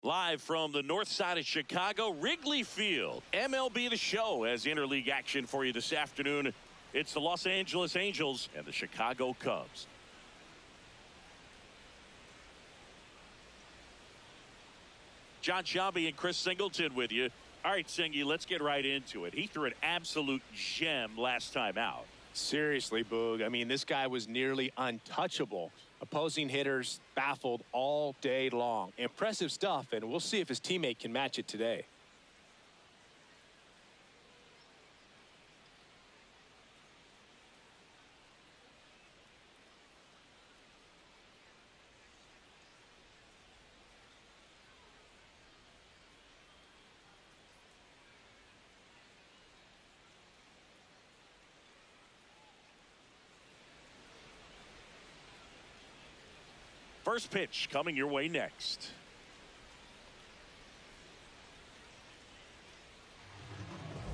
Live from the north side of Chicago, Wrigley Field. MLB The Show has interleague action for you this afternoon. It's the Los Angeles Angels and the Chicago Cubs. John Shelby and Chris Singleton with you. All right, Singy, let's get right into it. He threw an absolute gem last time out. Seriously, Boog. I mean, this guy was nearly untouchable. Opposing hitters baffled all day long. Impressive stuff, and we'll see if his teammate can match it today. First pitch coming your way next.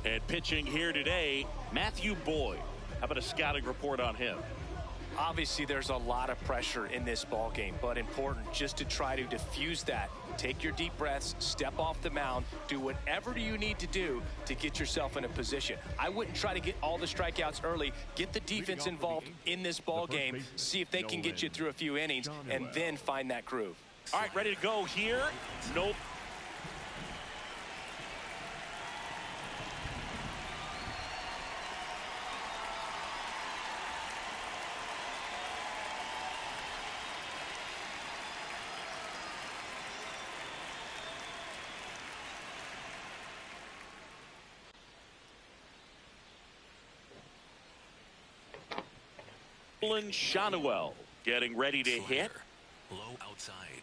And pitching here today, Matthew Boyd. How about a scouting report on him? Obviously, there's a lot of pressure in this ball game, but important just to try to diffuse that. Take your deep breaths, step off the mound, do whatever you need to do to get yourself in a position. I wouldn't try to get all the strikeouts early. Get the defense involved in this ball game. See if they can get you through a few innings and then find that groove. All right, ready to go here. Nope. Shanuel getting ready to hit. Low outside.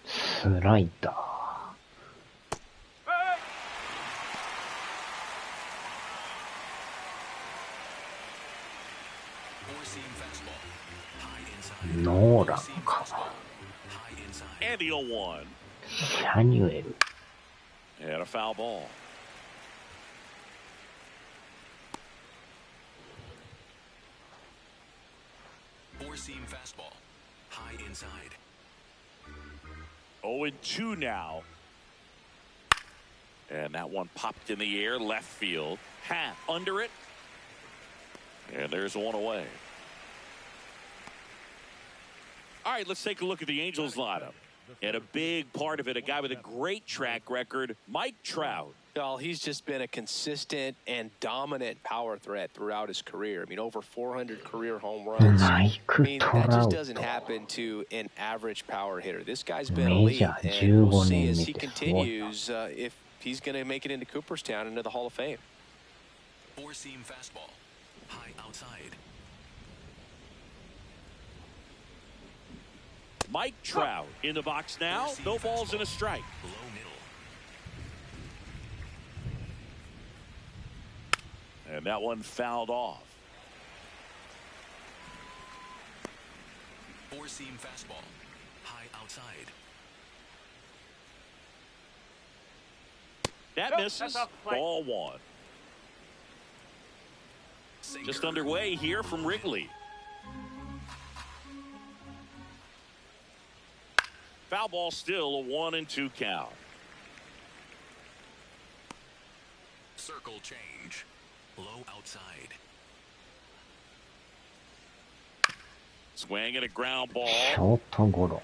スライダー。ノーランかな。And the 0-1. シャニュエル。 And a foul ball. Four-seam fastball, high inside. 0-2 now. And that one popped in the air, left field. Half under it. And there's one away. All right, let's take a look at the Angels lineup. And a big part of it, a guy with a great track record, Mike Trout. Well, he's just been a consistent and dominant power threat throughout his career. I mean, over 400 career home runs. I mean, that just doesn't happen to an average power hitter. This guy's been elite, and we'll see as he continues if he's going to make it into Cooperstown, into the Hall of Fame. Four-seam fastball, high outside. Mike Trout in the box now. No balls and a strike. Low middle. And that one fouled off. Four-seam fastball, high outside. That misses. Ball one. Just underway here from Wrigley. Foul ball, still a 1-2 count. Circle change. Low outside. Swing and a ground ball. ショートゴロ。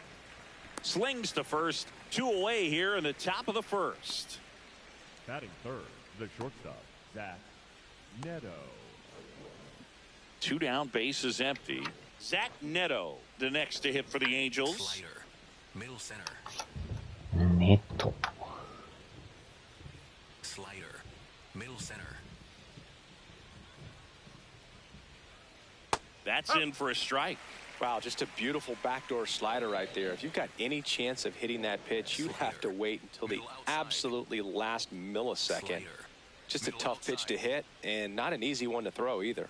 Slings to first. 2 away here in the top of the first. Batting third, the shortstop, Zach Neto. 2 down, base is empty. Zach Neto, the next to hit for the Angels. Slider. Middle center. ネット。 Slider. Middle center. That's in for a strike. Wow, just a beautiful backdoor slider right there. If you've got any chance of hitting that pitch, you have to wait until the absolutely last millisecond. Just a tough pitch to hit, and not an easy one to throw either.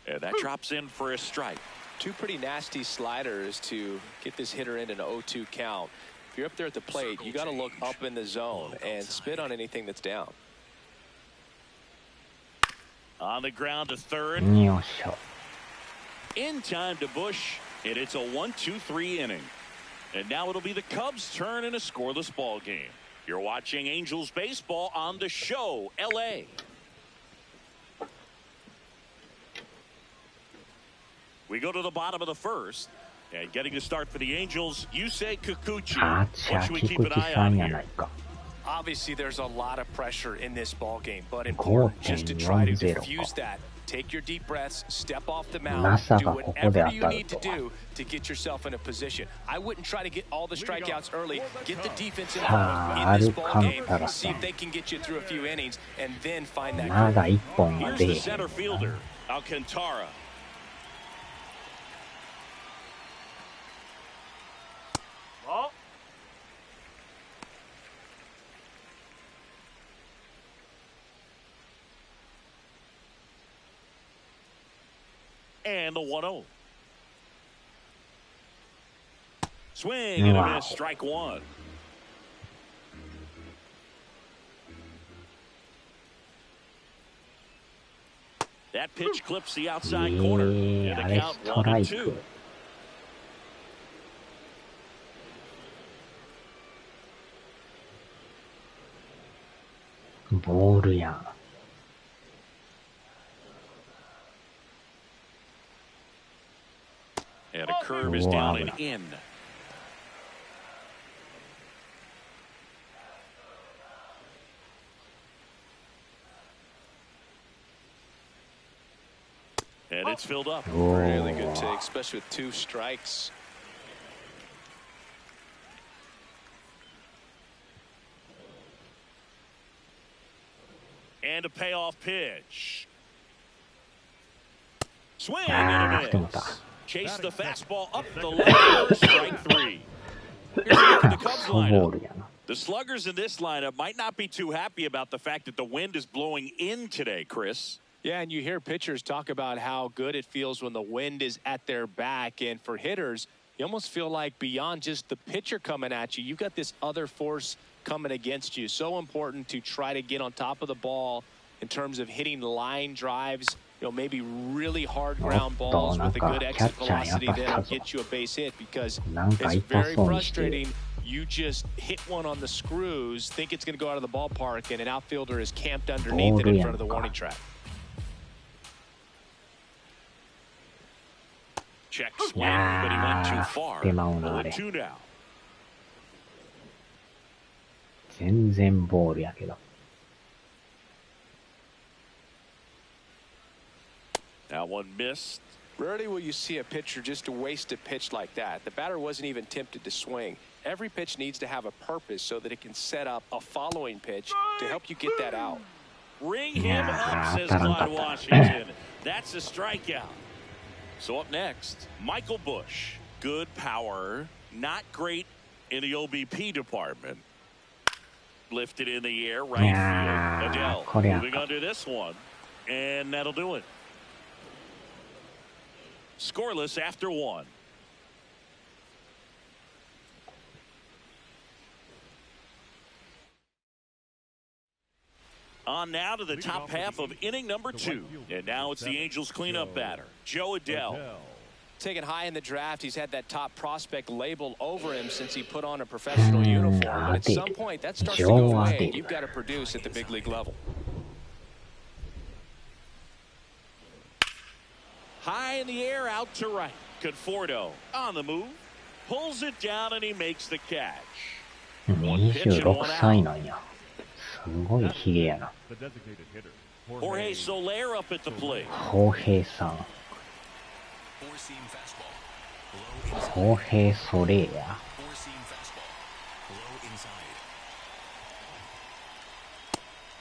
And that drops in for a strike. 2 pretty nasty sliders to get this hitter in an 0-2 count. If you're up there at the plate, you got to look up in the zone and spit on anything that's down. On the ground to third. よいしょ。 In time to Bush, and it's a 1-2-3 inning. And now it'll be the Cubs' turn in a scoreless ball game. You're watching Angels baseball on the show, LA. We go to the bottom of the first. And getting to start for the Angels, Yusei Kikuchi. What should we keep an eye on here? Obviously, there's a lot of pressure in this ball game, but important just to try to diffuse that. Take your deep breaths, step off the mound, do whatever you need to do to get yourself in a position. I wouldn't try to get all the strikeouts early. Get the defense involved in this ball game. See if they can get you through a few innings, and then find that goal. Here's the center fielder, Alcantara. And the 1-0. Swing and a miss, strike one. That pitch clips the outside corner. And the count 1-2. ボールやん。And a curve is down and in. And it's filled up. Really good take, especially with 2 strikes. And a payoff pitch. Swing and a miss. Chase the fastball up the line. Strike 3. Here's a look at the Cubs lineup. The sluggers in this lineup might not be too happy about the fact that the wind is blowing in today, Chris. Yeah, and you hear pitchers talk about how good it feels when the wind is at their back. And for hitters, you almost feel like beyond just the pitcher coming at you, you've got this other force coming against you. So important to try to get on top of the ball in terms of hitting line drives. You know, maybe really hard ground balls with a good exit velocity that'll get you a base hit, because it's very frustrating. You just hit one on the screws, think it's going to go out of the ballpark, and an outfielder is camped underneath it in front of the warning track. Check swing, but he went too far. 0-2 now. 全然ボールやけど。That one missed. Rarely will you see a pitcher just waste a pitch like that. The batter wasn't even tempted to swing. Every pitch needs to have a purpose so that it can set up a following pitch to help you get that out. Ring him up, says Clyde Washington. That's a strikeout. So up next, Michael Busch. Good power, not great in the OBP department. Lifted in the air, right field. Adele moving under this one, and that'll do it. Scoreless after 1. On now to the top half of inning number 2. And now it's the Angels cleanup batter, Joe Adele. Taken high in the draft, he's had that top prospect label over him since he put on a professional uniform. But at some point, that starts to go away. You've got to produce at the big league level. High in the air, out to right. Conforto on the move. Pulls it down, and he makes the catch. 26歳なんや。すごいヒゲやな。Jorge Soler up at the plate. ホーヘイさん。ホーヘイソレーや。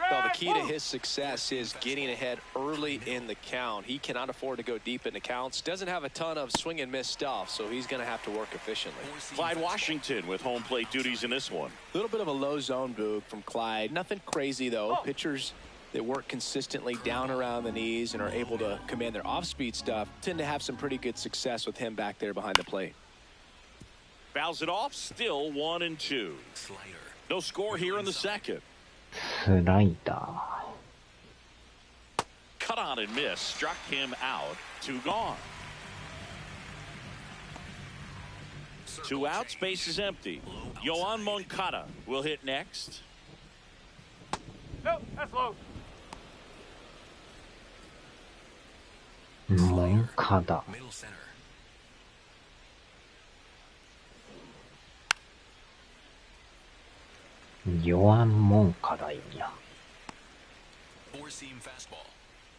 Well, the key to his success is getting ahead early in the count. He cannot afford to go deep into counts. Doesn't have a ton of swing and miss stuff, so he's going to have to work efficiently. Clyde Washington with home plate duties in this one. A little bit of a low zone boog from Clyde. Nothing crazy, though. Pitchers that work consistently down around the knees and are able to command their off-speed stuff tend to have some pretty good success with him back there behind the plate. Fouls it off, still 1-2. No score here in the second. スライダー。 Cut on and miss, struck him out. 2 gone. Two outs, base is empty. Yoan Moncada will hit next. No, that's low. モンカダ。 Middle center. ヨアンモンカダいんや。 Four seam fastball.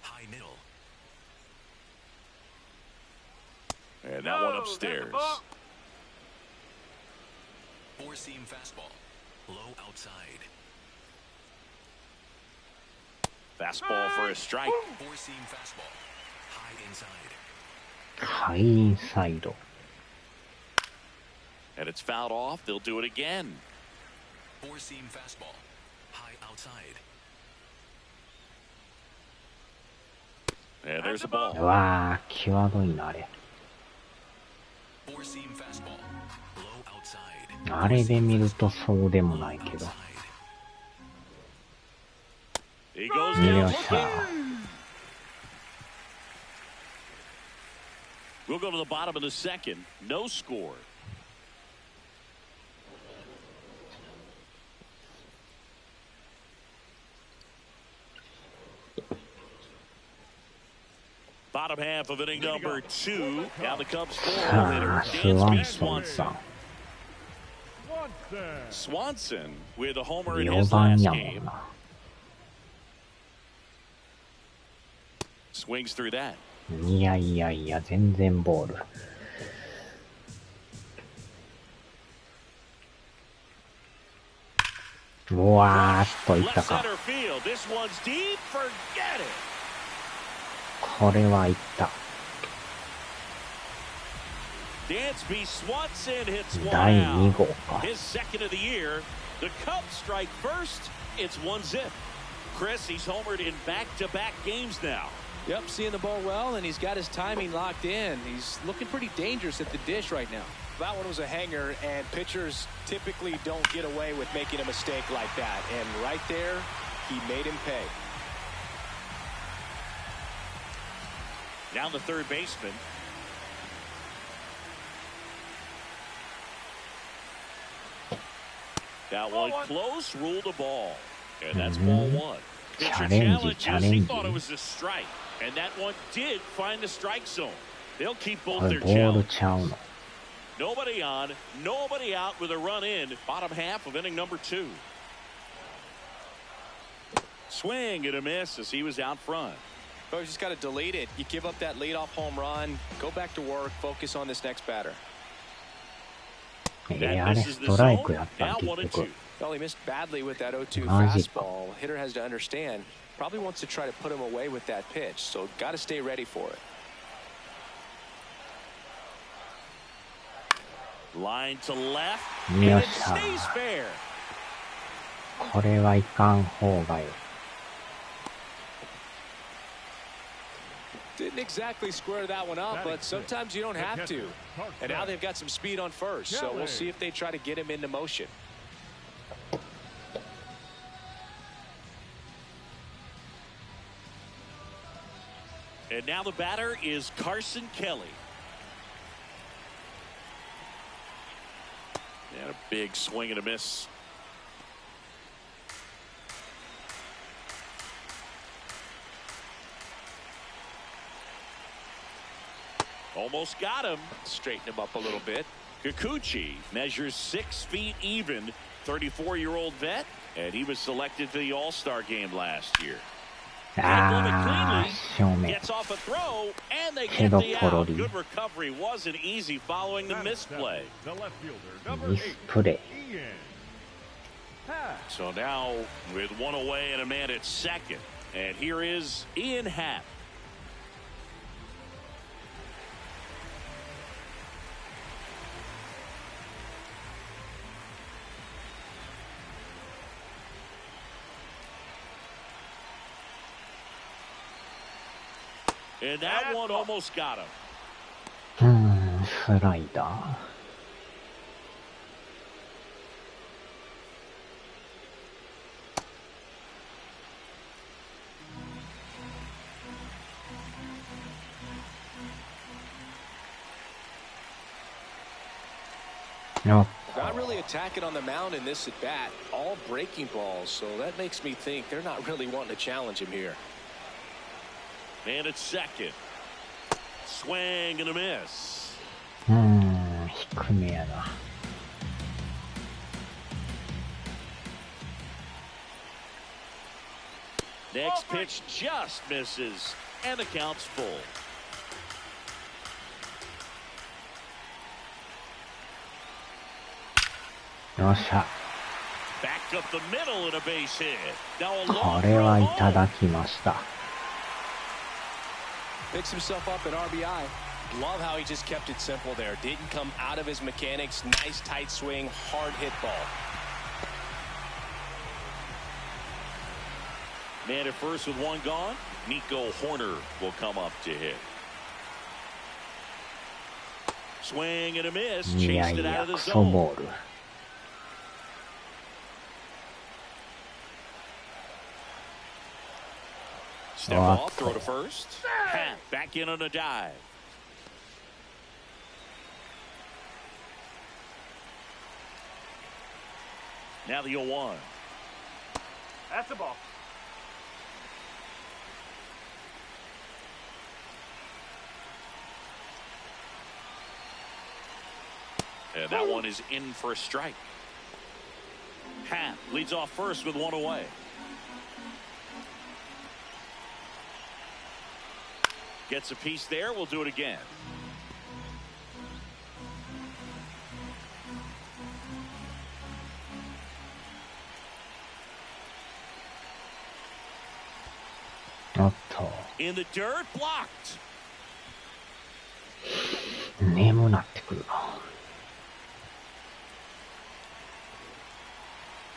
High middle. And that one upstairs. Four seam fastball. Low outside. Fastball for a strike. Four seam fastball. High inside. ハイインサイド。 And it's fouled off. They'll do it again. Four seam fastball. High outside. And there's a う ball. わー、際どいな、あれ。 Four seam fastball. Low outside. あれで見るとそうでもないけど。 Outside. He goes よ down っしゃ looking. We'll go to the bottom of the second. No score. Bottom half of inning number 2. Now the Cubs 4 hitter スワ Dansby ンソンさ Swanson. 1 Swanson with a homer ん。 in 4 his 番 last やもん game. な。 Swings through that. いやいやいや、全然ボール。うわーっといった Left か。 center field. This one's deep. Forget it. これはいった。 Dansby Swanson hits one 第2 out. 号か。 His second of the year. The Cubs strike first. It's 1-0. Chris, he's homered in back-to-back games now. Yep, seeing the ball well, and he's got his timing locked in. He's looking pretty dangerous at the dish right now. That one was a hanger, and pitchers typically don't get away with making a mistake like that. And right there, he made him pay. Down the third baseman. That one close, ruled a ball. And that's ball one. Pitcher challenges. He thought it was a strike. And that one did find the strike zone. They'll keep こ both れ their ボール challenges. ちゃうの。 Nobody on, nobody out with a run in. Bottom half of inning number 2. Swing and a miss as he was out front. Oh, you just got to delete it. You give up that leadoff home run, go back to work, focus on this next batter. あ That れ misses ス the トライク zone. やったん Now 結 1-2. 局。 Well, he missed badly with that 0-2 Magic. fastball. Hitter has to understand, probably wants to try to put him away with that pitch, so got to stay ready for it. Line to left. And よっ it しゃ stays fair. これはいかん方がいい。 Didn't exactly square that one up, but sometimes you don't have to. And now they've got some speed on first, so we'll see if they try to get him into motion. And now the batter is Carson Kelly. And a big swing and a miss. Almost got him. Straighten him up a little bit. Kikuchi measures 6 feet even. 34-year-old vet, and he was selected for the All-Star game last year. あー、正面。 Gets off a throw, and they け get ど the コロ out. リ。 Good recovery wasn't easy following the misplay. The left fielder, number ミスプレイ。 Ian. Happ. So now with one away and a man at second, and here is Ian Happ. And that one almost got him. スライダー。Not really attacking on the mound in this at bat. All breaking balls, so that makes me think they're not really wanting to challenge him here. And at second. Swing and a miss. 低めやな。Next pitch just misses, and the count's full. よっしゃ。Back up the middle and a base hit. Now a こ long れはい throw た home. だきました。Picks himself up at RBI. Love how he just kept it simple there. Didn't come out of his mechanics. Nice tight swing, hard hit ball. Man at first with one gone. Nico Horner will come up to hit. Swing and a miss. いや Chased い it out や、 of ク the ソ zone. ボール。Step off, throw to first. Pat back in on a dive. Now the 0-1. That's the ball. And that one is in for a strike. Pat leads off first with one away. Gets a piece there. We'll do it again. In the dirt, blocked. 眠なってくるな。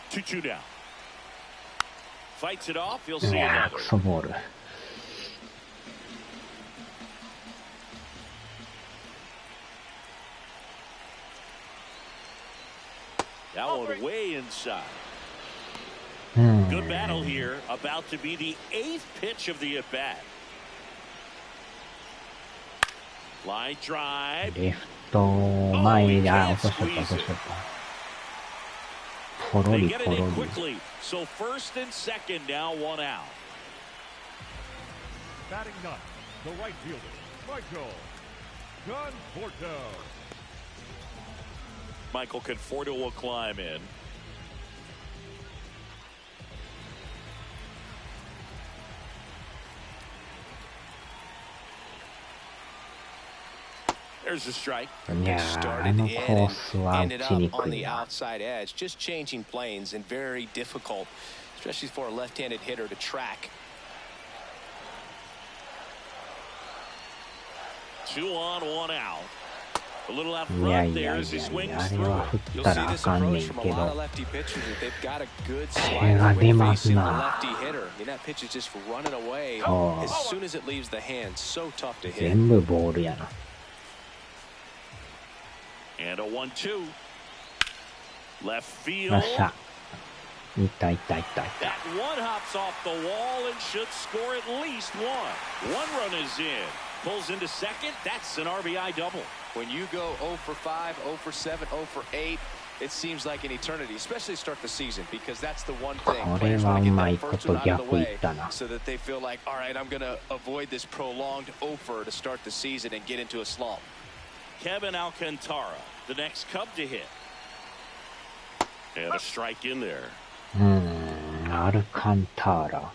2-2 down. Fights it off. He'll い see や another. クソボール。That one way inside. Good battle here. About to be the 8th pitch of the at-bat. Line drive. レフト前で、あ、落としとった、落としとった。ポロ They リ get ポ it ロ in リ。 quickly. So first and second, now one out. Batting ninth, the right fielder, Michael Conforto. Michael Conforto will climb in. There's a strike. いやー、あ Started の in コー and スは打 ended ちに up く on い the な。 outside edge. Just changing planes and very difficult, especially for a left-handed hitter to track. 2 on, 1 out. A little out いや front いや there い as he やい swings や、あれ through は it. 振っ You'll た see らあ this かんね approach ん from a け lot ど of。lefty pitchers that they've got a good 手 slider が when 出ます facing the な。 lefty hitter. I mean, that pitch is just running away そう as soon as it leaves the hand. So tough to hit. 全部ボールやな。And a 1-2. Left よ field. っしゃ。いったいったいったいっ That one hops off the wall and should score at least one. One run is in. Pulls into second. That's an RBI double. When you go 0 for 5, 0 for 7, 0 for 8, it seems like an eternity, especially to start the season, because that's the one thing これ players は want う to get まい that こ first と one out of the 逆い way ったな。 so that they feel like, all right, I'm going to avoid this prolonged offer to start the season and get into a slump. Kevin Alcantara, the next Cub to hit. And a strike in there. アルカンターラ。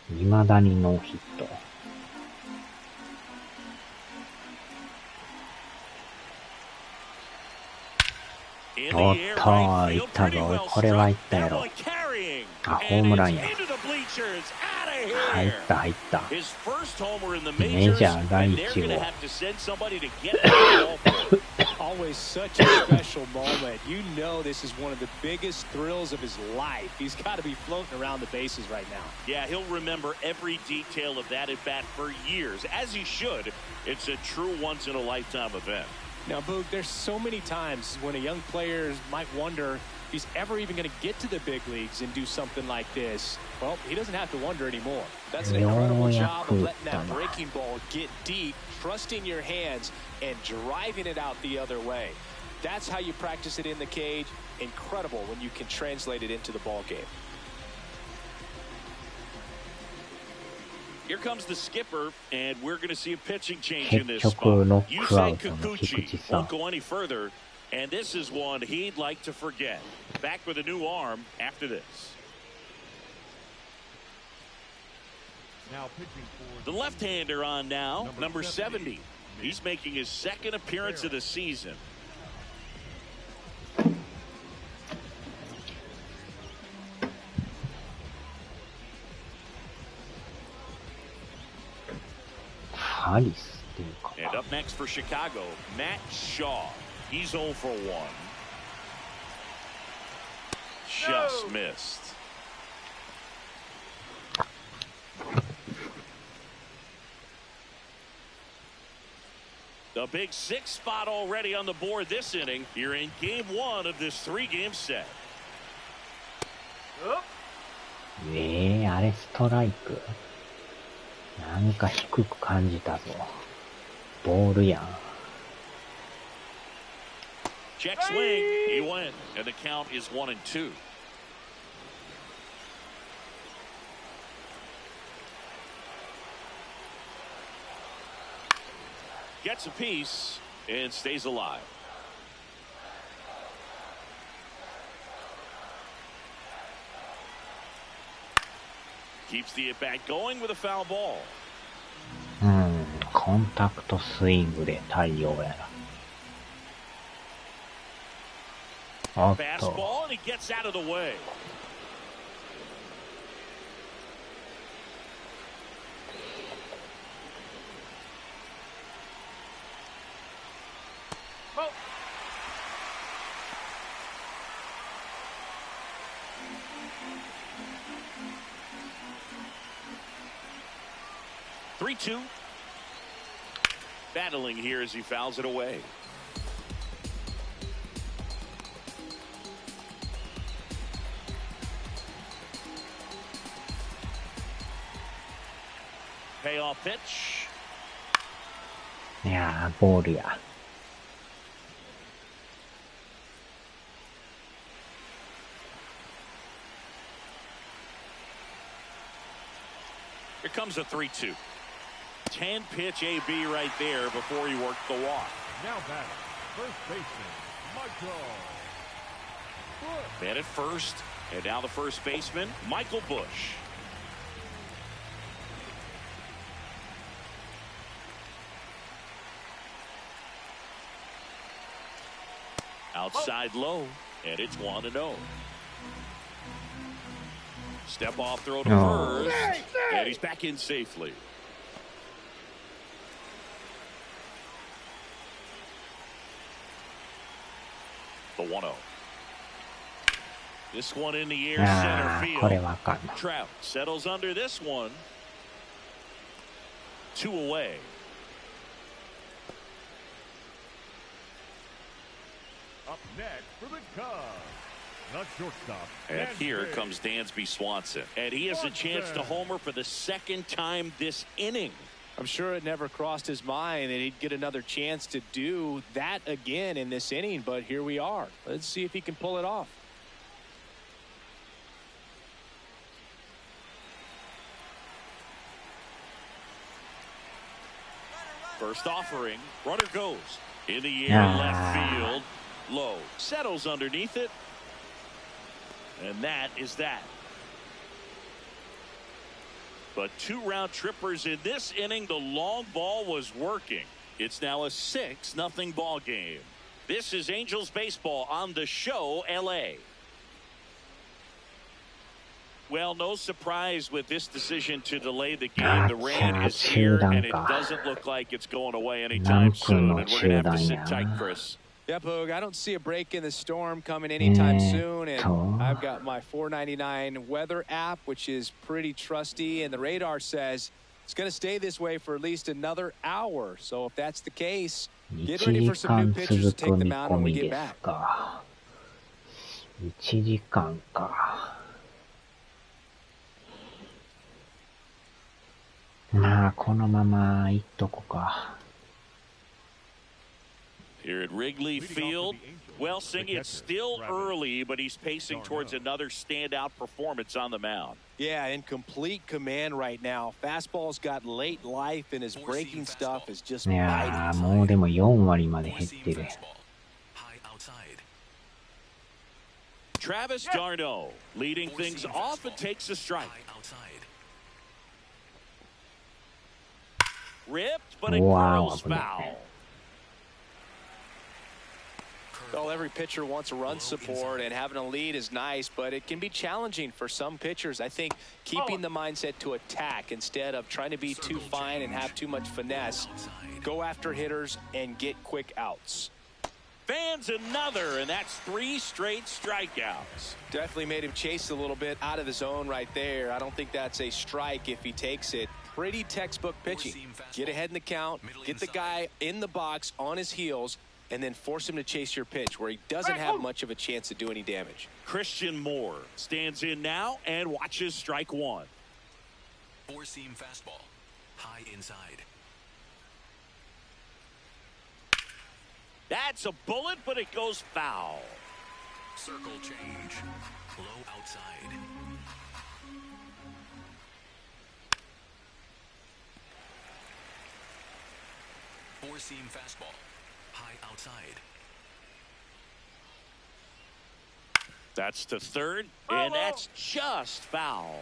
未だにノーヒット。In おっ the air, と、 right い field, った pretty ぞ。 well これは struck. いったや That ろ。 one carrying. あ、ホー And ムラン it's や。 into the bleachers. Out of 入っ here. た入った。 His first homer in the メ majors, ジャー第 and 一 they're going to 号。 have to send somebody to get the ball for him. Always such a special moment. You know this is one of the biggest thrills of his life. He's got to be floating around the bases right now. Yeah, he'll remember every detail of that at bat for years, as he should. It's a true once-in-a-lifetime event. Now, Boog, there's so many times when a young player might wonder if he's ever even going to get to the big leagues and do something like this. Well, he doesn't have to wonder anymore. That's an incredible job of letting that breaking ball get deep, trusting your hands, and driving it out the other way. That's how you practice it in the cage. Incredible when you can translate it into the ball game. Here comes the skipper, and we're going to see a pitching change in this 結局 spot. ノッ You クア say ウトの菊 Kikuchi 池さ won't ん。 go any further, and this is one he'd like to forget. Back with a new arm after this. Now pitching for The left-hander on now, number 70. He's making his second appearance of the season. ハリスっていうか。 And up next for Chicago, Matt Shaw. He's 0 for 1. Just missed. A big 6 spot already on the board this inning. You're in game 1 of this 3-game set. あれストライク。なんか低く感じたぞ。ボールやん。 Check swing. He went, and the count is 1-2. Gets a piece and stays alive. Keeps the at-bat going with a foul ball. コンタクトスイングで対応やな。おっと。 Fastball, and he gets out of the way. Oh. Three-two. Battling here as he fouls it away. Payoff pitch. いやー、ボールや。 Here comes a 3-2. 10-pitch AB right there before he worked the walk. now batting, first baseman, Michael Bush. Man at first, and now the first baseman, Michael Bush. Outside low, and it's 1-0. Step off throw to first, and he's back in safely. The 1-0. This one in the air, center これ field. はあかんな。 Trout settles under this one. 2 away. Up next for the Cubs, the shortstop. And here Dansby. comes Dansby Swanson. And he has a chance to homer for the second time this inning. I'm sure it never crossed his mind that he'd get another chance to do that again in this inning, but here we are. Let's see if he can pull it off. First offering, runner goes in the air, left field, low, settles underneath it, and that is that. But 2 round trippers in this inning. The long ball was working. It's now a 6-0 ball game. This is Angels baseball on the show, LA. Well, no surprise with this decision to delay the game. The rain is here, and it doesn't look like it's going away anytime soon. And we're going to have to sit tight, Chris. Yeah, Poog, I don't see a break in the storm coming anytime soon. And I've got my $4.99 weather app, which is pretty trusty. And the radar says it's going to stay this way for at least another hour. So if that's the case, get ready for some new pitchers to take the mound when we get back. 1時間か。まあ、このままいっとこか。Here at Wrigley Field. Well, Sing, it's still early, but he's pacing towards another standout performance on the mound. Yeah, in complete command right now. Fastball's got late life, and his breaking stuff is just いやー、もうでも4割まで減ってる。Travis d'Arnaud leading things off and takes a strike. Ripped, but it curls foul. Well, every pitcher wants run support, and having a lead is nice, but it can be challenging for some pitchers. I think keeping the mindset to attack instead of trying to be too fine and have too much finesse, go after hitters and get quick outs. Fans another, and that's 3 straight strikeouts. Definitely made him chase a little bit out of the zone right there. I don't think that's a strike if he takes it. Pretty textbook pitching. Get ahead in the count, get the guy in the box on his heels, and then force him to chase your pitch where he doesn't have much of a chance to do any damage. Christian Moore stands in now and watches strike 1. 4-seam fastball, high inside. That's a bullet, but it goes foul. Circle change, low outside. Four-seam fastball, high outside. That's to third, and that's just foul.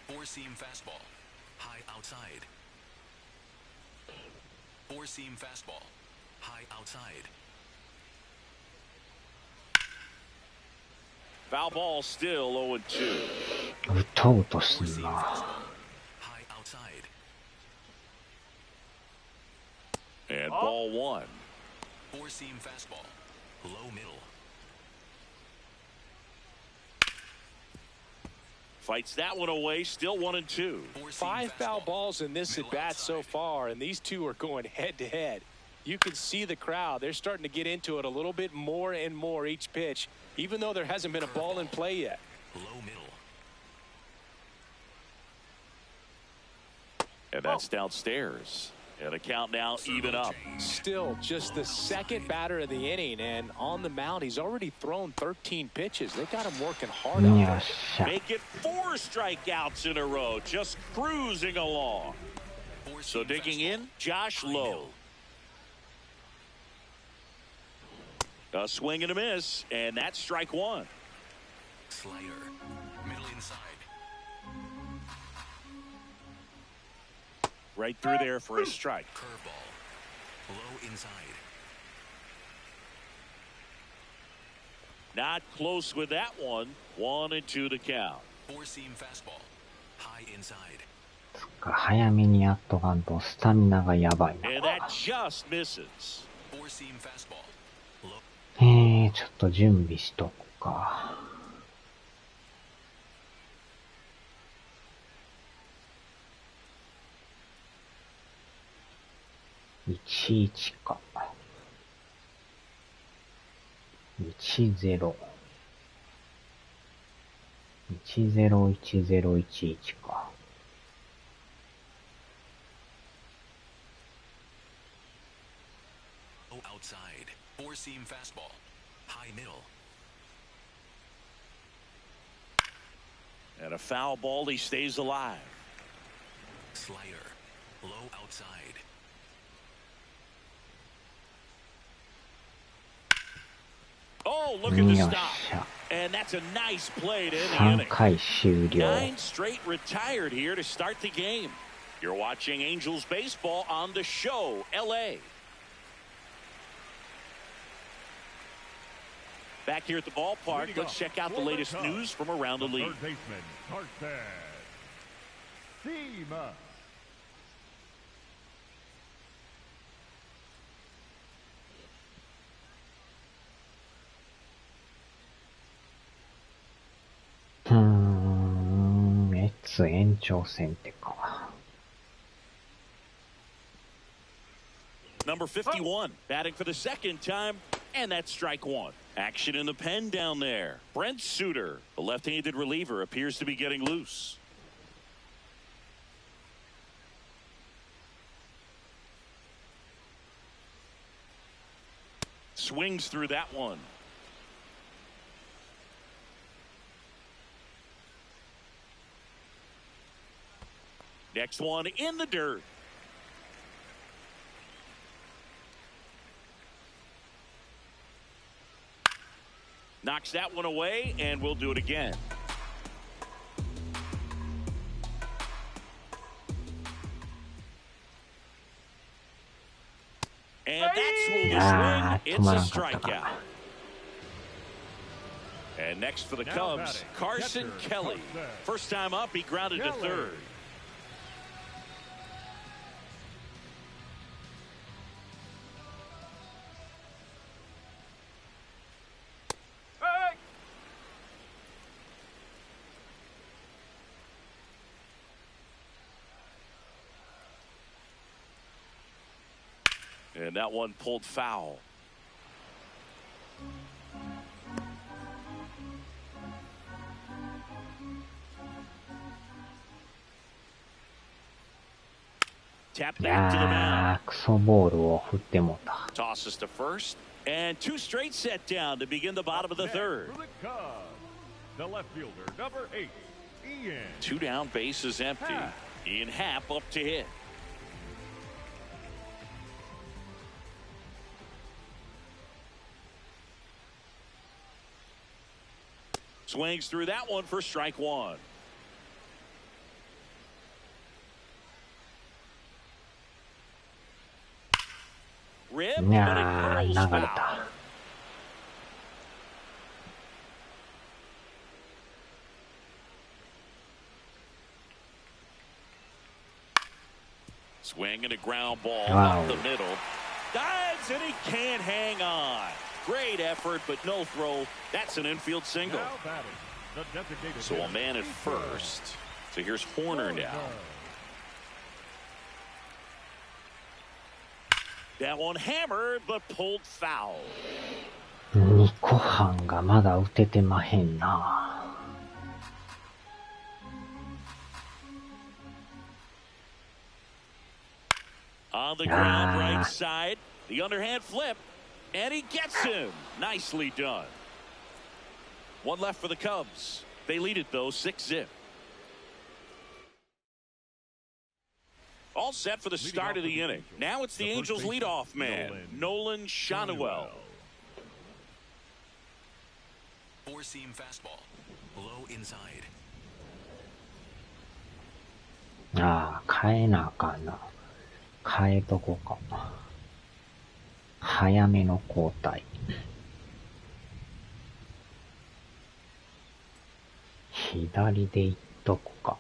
Four-seam fastball, high outside. Four-seam fastball, high outside. Foul ball still 0-2. 打とうとすんな。 High outside. And ball 1. Four-seam fastball, low middle. Fights that one away, still 1-2. 5 foul balls in this at bat so far, and these two are going head to head. You can see the crowd. They're starting to get into it a little bit more and more each pitch, even though there hasn't been a ball in play yet. Low middle. And that's downstairs. And a count now even up. Still just the second batter of the inning, and on the mound, he's already thrown 13 pitches. They got him working hard out よっ there. しゃ。 Make it 4 strikeouts in a row, just cruising along. So digging in, Josh Lowe. A swing and a miss, and that's strike 1. Slider, middle inside. Right through there for a strike. Curveball, low inside. Not close with that one. 1-2 to count. Four-seam fastball, high inside. 早めにやっとかんとスタミナがやばいな。 And that just misses. Four-seam fastball, low. ちょっと準備しとくか。11か。10。101011か。Low outside. Four-seam fastball, high middle. And a foul ball, he stays alive. Slider, low outside. Oh, look at the よっ stop. しゃ。 And that's a nice play to end the 3 inning. 回終了。 9 straight retired here to start the game. You're watching Angels baseball on the show, LA. Back here at the ballpark, let's check out the latest news from around the league. Third baseman, Carson Seamus.メッツ延長戦ってか。 Number 51, batting for the second time, and that's strike 1. Action in the pen down there. Brent Suter, the left-handed reliever, appears to be getting loose. Swings through that one. Next one in the dirt. Knocks that one away, and we'll do it again. And that's will the swing. It's a strikeout. And next for the Cubs, Carson Kelly. First time up, he grounded to third. And that one pulled foul. Tap back to the mound. クソボールを振ってもた。 Tosses to first. And two straight set down to begin the bottom of the third. For the Cubs, the left fielder, number 8, Ian. Two down, bases empty. Ian Happ up to hit. Swings through that one for strike one. Rip, but it curls foul. Swing and a ground ball up the middle. Dives and he can't hang on. Great effort, but no throw. That's an infield single. So a man at first. So here's Horner now. That one hammered, but pulled foul. 2個半がまだ打ててまへんな。On the ground right side. The underhand flip. And he gets him. Nicely done. One left for the Cubs. They lead it, though, 6-0. All set for the start of the inning. Now it's the Angels' leadoff man, Nolan Shanuel. Four-seam fastball. Low inside. 変えなあかんな。変えとこか。早めの交代。左でいっとこか。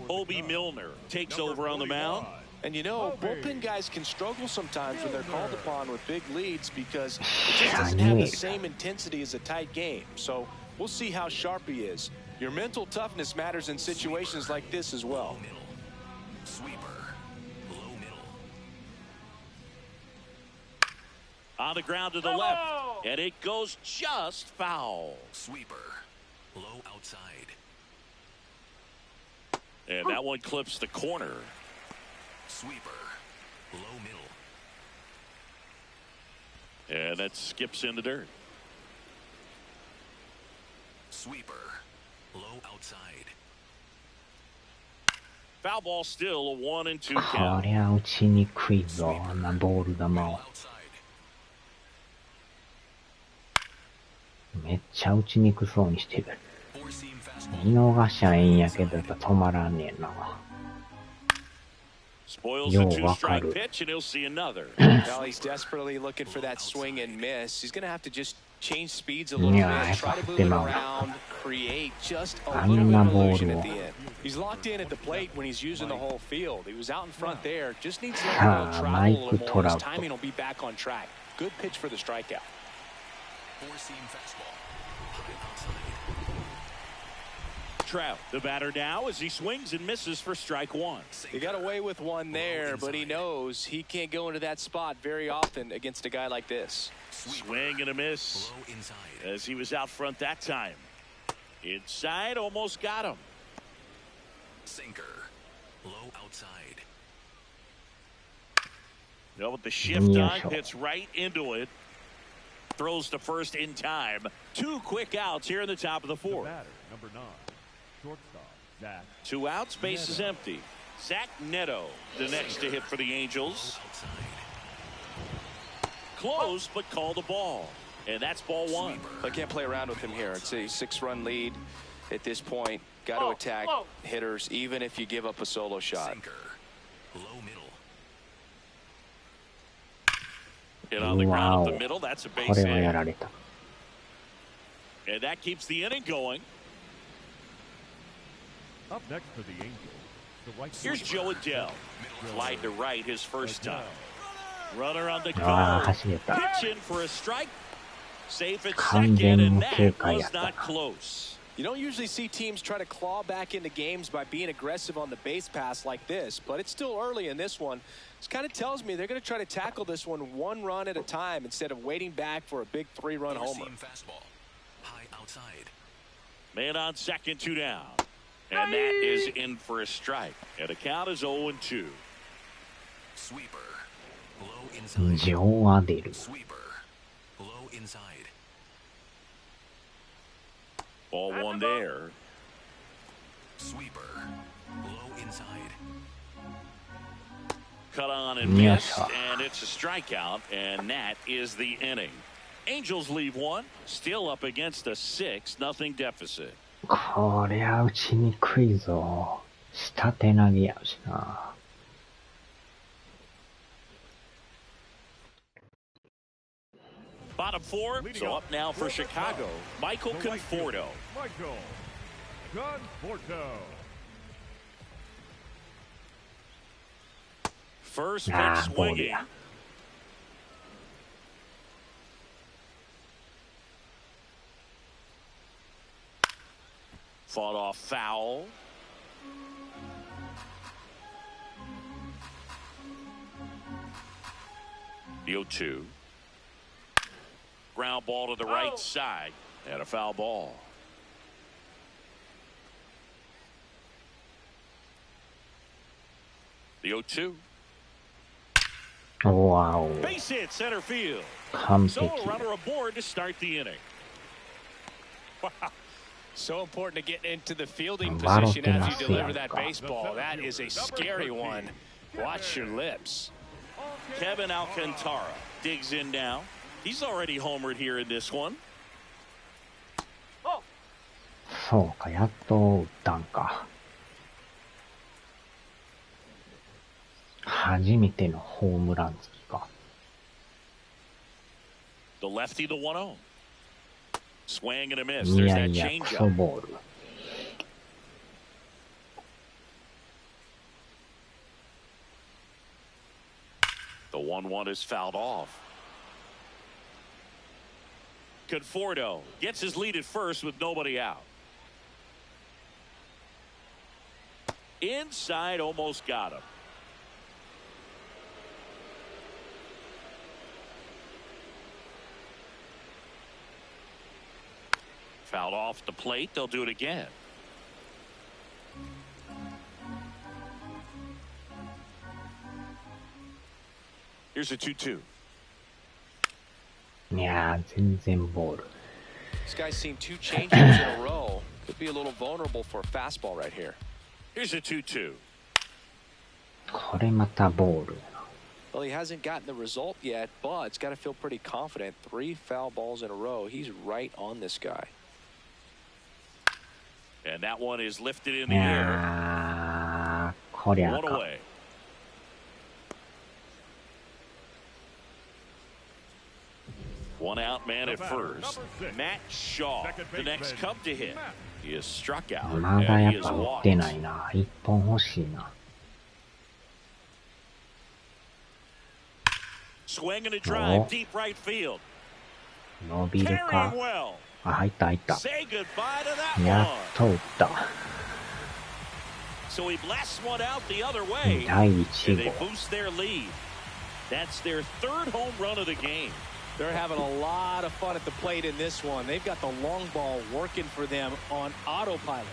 Obi Milner takes over on the mound. And you know, bullpen guys can struggle sometimes when they're called upon with big leads because it just doesn't have the same intensity as a tight game. So we'll see how sharp he is. Your mental toughness matters in situations like this as well. Sweeper. Low middle. On the ground to the left. And it goes just foul. Sweeper. Low outside. And that one clips the corner. Sweeper. Low middle. And that skips in the dirt. Sweeper. Low outside. Foul ball still a 1-2 こ count. りゃ打ちにくいぞ、あんなボール球を。 Outside. めっちゃ打ちにくそうにしてる。 Four-seam fastball. 見逃しゃええんやけど、やっぱ止まらんねんな。 Spoils the two-strike pitch, and he'll see another. Well, he's desperately looking for that swing and miss. He's going to have to just change speeds a little bit, try to move it around, create just a little bit of illusion at the end. He's locked in at the plate when he's using the whole field. He was out in front there, just needs to let the ball travel a little more. His timing will be back on track. Good pitch for the strikeout. Four-seam fastball. High outside. Trout, the batter now, as he swings and misses for strike one. He got away with one there, but he knows he can't go into that spot very often against a guy like this. Swing and a miss Low inside. as he was out front that time. Inside, almost got him. Sinker. Low outside. No, with the shift on, hits right into it. Throws to first in time. 2 quick outs here in the top of the 4th. Number 9, shortstop, Zach. 2 outs, base is empty. Zach Neto, the next to hit for the Angels. Close, but called a ball. And that's ball 1. I can't play around with him here. It's a 6-run lead at this point. Got to attack hitters, even if you give up a solo shot. Sinker. Low middle. Hit on the ground up the middle. That's a base これはや hit. られた。 And that keeps the inning going. Up next for the Angels, the right Here's Joe Adele. Flied to right his first time. Runner on the ああ、 go. 走れた。 Pitch in for a strike. Safe at 完 second, 全 and 無 that 警戒や was った not な。 close. You don't usually see teams try to claw back into games by being aggressive on the base pass like this, but it's still early in this one. This kind of tells me they're going to try to tackle this one run at a time instead of waiting back for a big 3-run homer. Fastball. High outside. Man on second, 2 down. And that is in for a strike. And the count is 0-2. Sweeper. Low inside. ジョー・アデル。 Sweeper. Low inside. Ball 1 there. Sweeper. Low inside. Cut on and missed, and it's a strikeout, and that is the inning. Angels leave 1, still up against a 6-0 deficit. こりゃ打ちにくいぞ。下手投げやしな。Bottom 4, so up now for Chicago, Michael Conforto. Michael Conforto. First pitch ああ、ボール swinging. や。 Fought off foul. The 0-2. Ground ball to the right side. And a foul ball. The 0-2. わお。 Base hit center field. 完 So 璧。 a runner aboard to start the inning. Wow. So important to get into the fielding Bottle position as you to deliver the that field. baseball. That is a scary one. Watch your lips. Kevin Alcantara digs in now. He's already homered here in this one. そうか、やっと打ったんか。初めてのホームラン付きか。The lefty to 1-0. Swing and a miss. い There's や that いや、クソ changeup. ボール。The 1-1 is fouled off. Conforto gets his lead at first with nobody out. Inside, almost got him. Fouled off the plate. They'll do it again. Here's a 2-2. いやー、全然ボール。 This guy's seen 2 changeups in a row. Could be a little vulnerable for a fastball right here. Here's a 2-2. これまたボール。 Well, he hasn't gotten the result yet, but it's got to feel pretty confident. 3 foul balls in a row. He's right on this guy. And that one is lifted in い the air. やー、こりゃあ One かん。 away. One out man at first. Matt Shaw, the next Cub to hit. He is struck out まだや and っ he is ぱ打っ walked. てないな。1本欲しいな。 Swing and a drive, deep right field. 伸びる Carrying か。 well. あ、入った入った。 Say goodbye to that やっ one. と打った。 So he blasts one out the other way. 第 And 1 they 号。 boost their lead. That's their 3rd home run of the game. They're having a lot of fun at the plate in this one. They've got the long ball working for them on autopilot.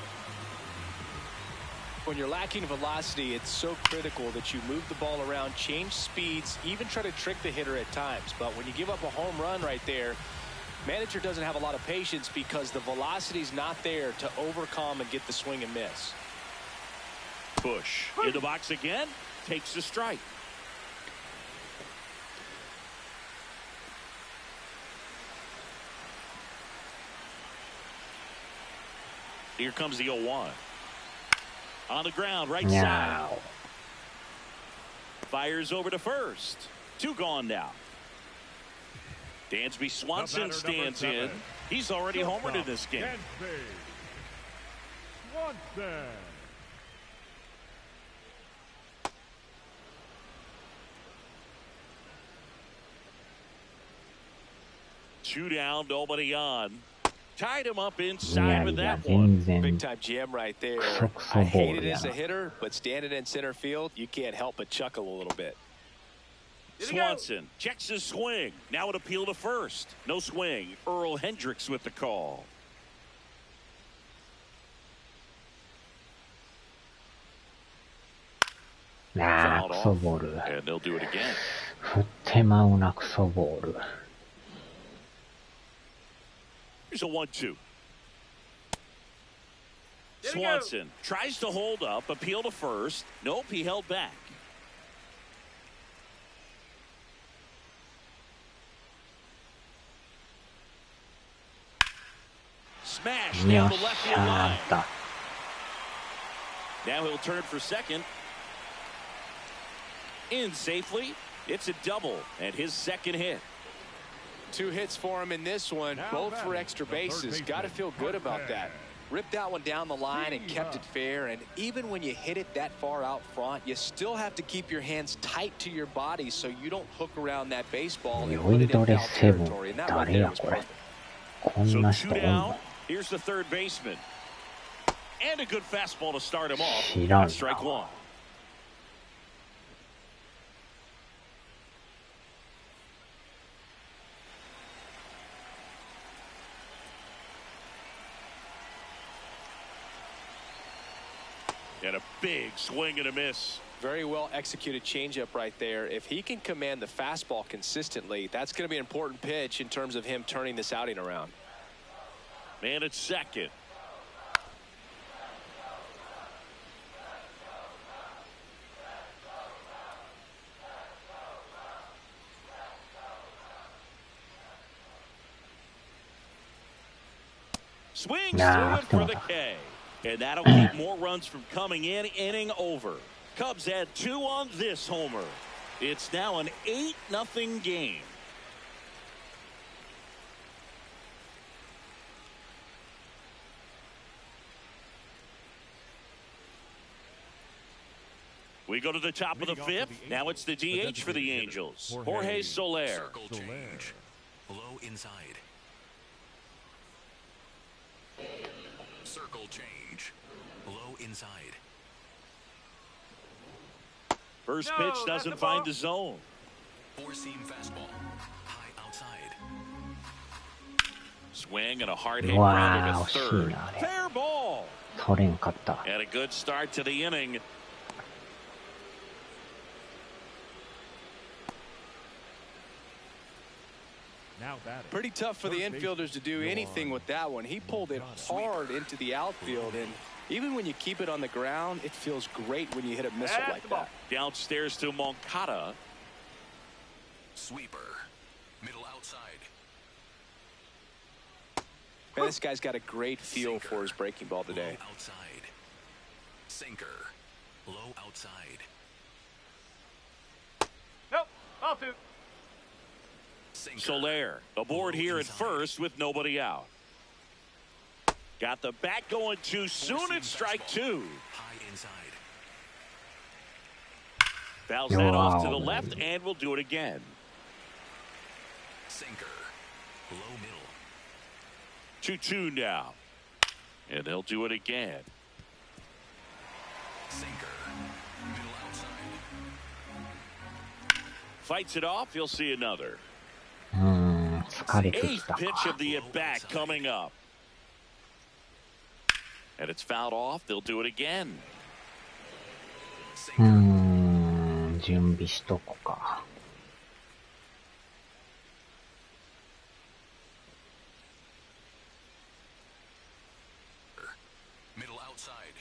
When you're lacking velocity, it's so critical that you move the ball around, change speeds, even try to trick the hitter at times. But when you give up a home run right there, manager doesn't have a lot of patience because the velocity's not there to overcome and get the swing and miss. Bush in the box again, takes the strike. Here comes the 0-1. On the ground, right side. Fires over to first. 2 gone now. Dansby Swanson stands in. He's already homered in this game. Swanson. 2 down, nobody on. Tied him up inside with that one. Big time jam right there. I hate it as a hitter, but standing in center field, you can't help but chuckle a little bit. Swanson checks his swing. Now an appeal to first. No swing. Earl Hendricks with the call. Fouled off, and they'll do it again. 振ってまうなクソボール。Here's a 1-2. Swanson tries to hold up, appeal to first. Nope, he held back. Smash down the left field line. Now he'll turn for second. In safely. It's a double and his second hit. 2 hits for him in this one, both for extra bases. Got to feel good about that. Ripped that one down the line and kept it fair. And even when you hit it that far out front, you still have to keep your hands tight to your body so you don't hook around that baseball and put it in foul territory. And that right there was perfect. So 2 down. Here's the third baseman. And a good fastball to start him off. Strike 1. And a big swing and a miss. Very well executed changeup right there. If he can command the fastball consistently, that's going to be an important pitch in terms of him turning this outing around. Man at second. Swings through it for the K. And that'll keep more runs from coming in. Inning over. Cubs add 2 on this homer. It's now an 8-0 game. We go to the top of the 5th. Now it's the DH for the Angels. Jorge Soler. Circle change. Low inside. Circle change. Low inside. First pitch doesn't find the zone. 4-seam fastball. High outside. Swing and a hard hit grounded to third. Fair ball. 取れんかった。 And a good start to the inning. Pretty tough for the infielders to do anything with that one. He pulled it hard into the outfield, and even when you keep it on the ground, it feels great when you hit a missile like that. Downstairs to Moncada. Sweeper. Middle outside. Man, this guy's got a great feel for his breaking ball today. Low outside. Sinker. Low outside. Nope, I'll do. Soler aboard here at first with nobody out. Got the bat going too soon. It's strike 2. High inside. Fouls that off to the left, and we'll do it again. Sinker. Low middle. 2-2 now. And they'll do it again. Sinker. Middle outside. Fights it off. You'll see another. 疲れてき Eighth た pitch か。 of the at-bat coming up. And it's fouled off. They'll do it again. 準備しとこか。Middle outside.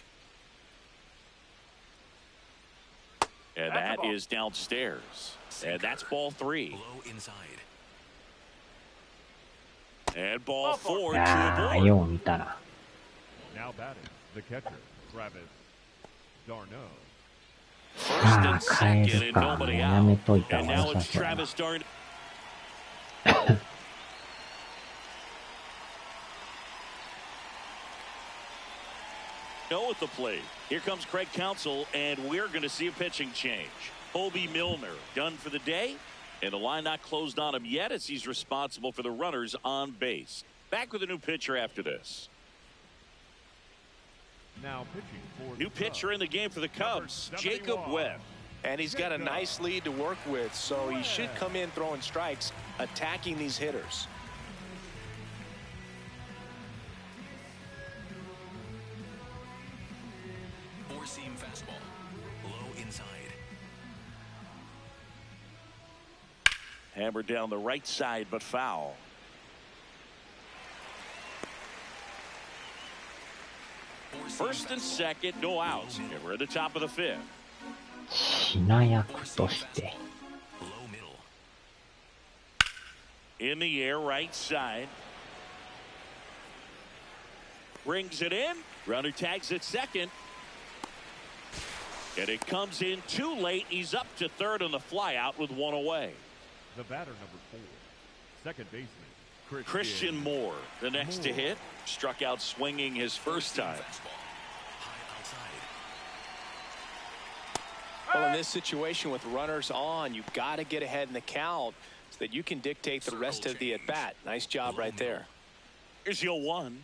And that is downstairs. And that's ball 3. Low inside. And ball 4 to ああ、 the board. よう見たら。 Now batting, the catcher, Travis Darno. 1st ああ、 and 返 2nd す and か。もう nobody やめ out. といた And 方が now 良さ it's そうやな。 Travis Darno. At the plate. Here comes Craig Counsell, and we're going to see a pitching change. Colby Milner done for the day, and the line not closed on him yet as he's responsible for the runners on base. Back with a new pitcher after this. Now pitching for New pitcher in the game for the Cubs, Number Jacob 71. Webb. And he's got a nice lead to work with, so he should come in throwing strikes, attacking these hitters. Four-seam fastball. Low inside. Hammered down the right side, but foul. Four-seam First and fastball. second, no outs. And we're at the top of the 5th. しなやくとして。 Low middle. In the air, right side. Brings it in. Runner tags at second. And it comes in too late. He's up to third on the flyout with one away. the batter number 4, second baseman, Christian Moore, the next to hit. Struck out swinging his first time. Fastball. High outside. Well, in this situation with runners on, you've got to get ahead in the count so that you can dictate the rest of the at-bat. Nice job right there. Here's your 1.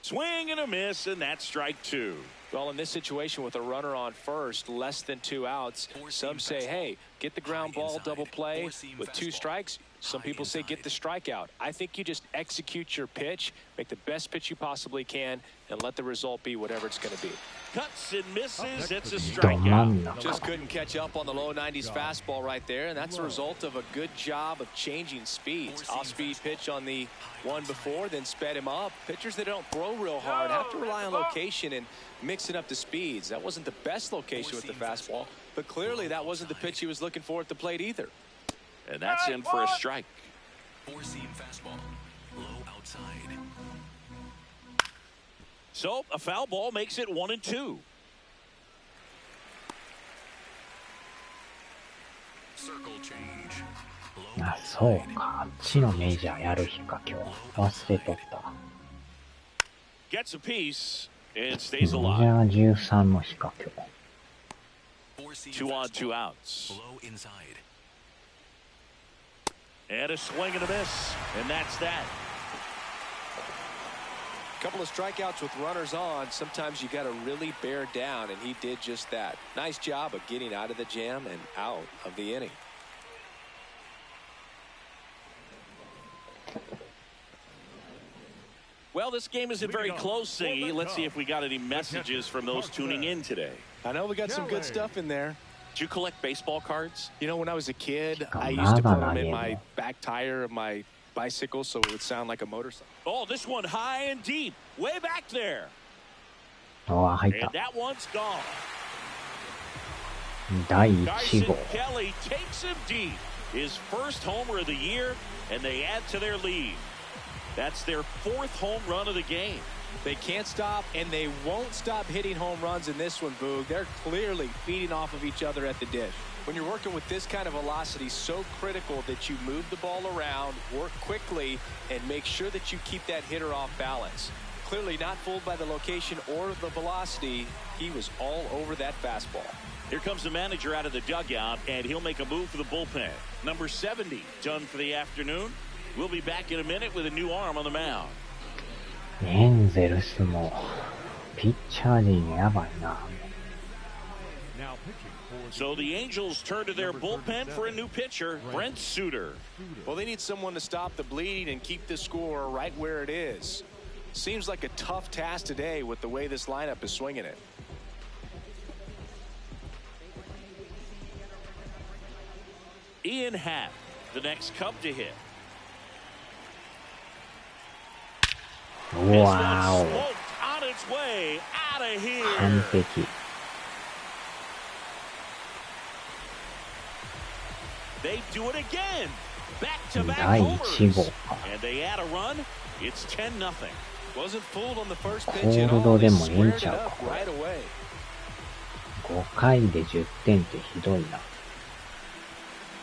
Swing and a miss, and that's strike 2. Well, in this situation with a runner on first, less than 2 outs, some say, hey, get the ground ball double play with 2 strikes. Some people say get the strikeout. I think you just execute your pitch, make the best pitch you possibly can, and let the result be whatever it's going to be. Cuts and misses. It's a ど真 strikeout. ん中。 Just couldn't catch up on the low 90s fastball right there, and that's a result of a good job of changing speeds. Off-speed pitch on the one before, then sped him up. Pitchers that don't throw real hard have to rely on location and mixing up the speeds. That wasn't the best location with the fastball, but clearly that wasn't the pitch he was looking for at the plate either. And that's in for a strike. Four-seam fastball. Low outside. So a foul ball makes it 1 and 2. Circle change. Low あ、そうか。あっちのメジャーやる日か、今日。忘れとった。 Gets a piece and メ stays ジ alive. ャー13の日か、今日。 Four-seam 2 on, 2 fastball. outs. Low inside. And a swing and a miss. And that's that. Couple of strikeouts with runners on. Sometimes you got to really bear down, and he did just that. Nice job of getting out of the jam and out of the inning. Well, this game isn't very close, Singy. Let's see if we got any messages from those tuning in today. I know we got some good stuff in there. Did you collect baseball cards? You know, when I was a kid, I used to put them in my back tire of my bicycle so it would sound like a motorcycle. Oh, this one high and deep. Way back there. ああ、入っ And た。 that one's gone. 第1 Dyson 号。 Kelly takes him deep. His first homer of the year, and they add to their lead. That's their 4th home run of the game. They can't stop, and they won't stop hitting home runs in this one, Boog. They're clearly feeding off of each other at the dish. When you're working with this kind of velocity, so critical that you move the ball around, work quickly, and make sure that you keep that hitter off balance. Clearly not fooled by the location or the velocity. He was all over that fastball. Here comes the manager out of the dugout, and he'll make a move for the bullpen. Number 70 done for the afternoon. We'll be back in a minute with a new arm on the mound. エンゼルスも、ピッチャー陣やばいな。 Now pitching for So the Angels turn to their bullpen for a new pitcher, Brent Suter. Well, they need someone to stop the bleeding and keep the score right where it is. Seems like a tough task today with the way this lineup is swinging it. Ian Happ, the next Cub to hit. This Wow. one smoked on its way out of here. 完璧。They do it again. Back-to-back 第 homers. 1号か。 And they add a run. It's 10-0. Wasn't fooled on the first コ pitch ー at ル all. ド He でもええん squared ち it ゃうか up これ。 right away. 5回で10点ってひどいな。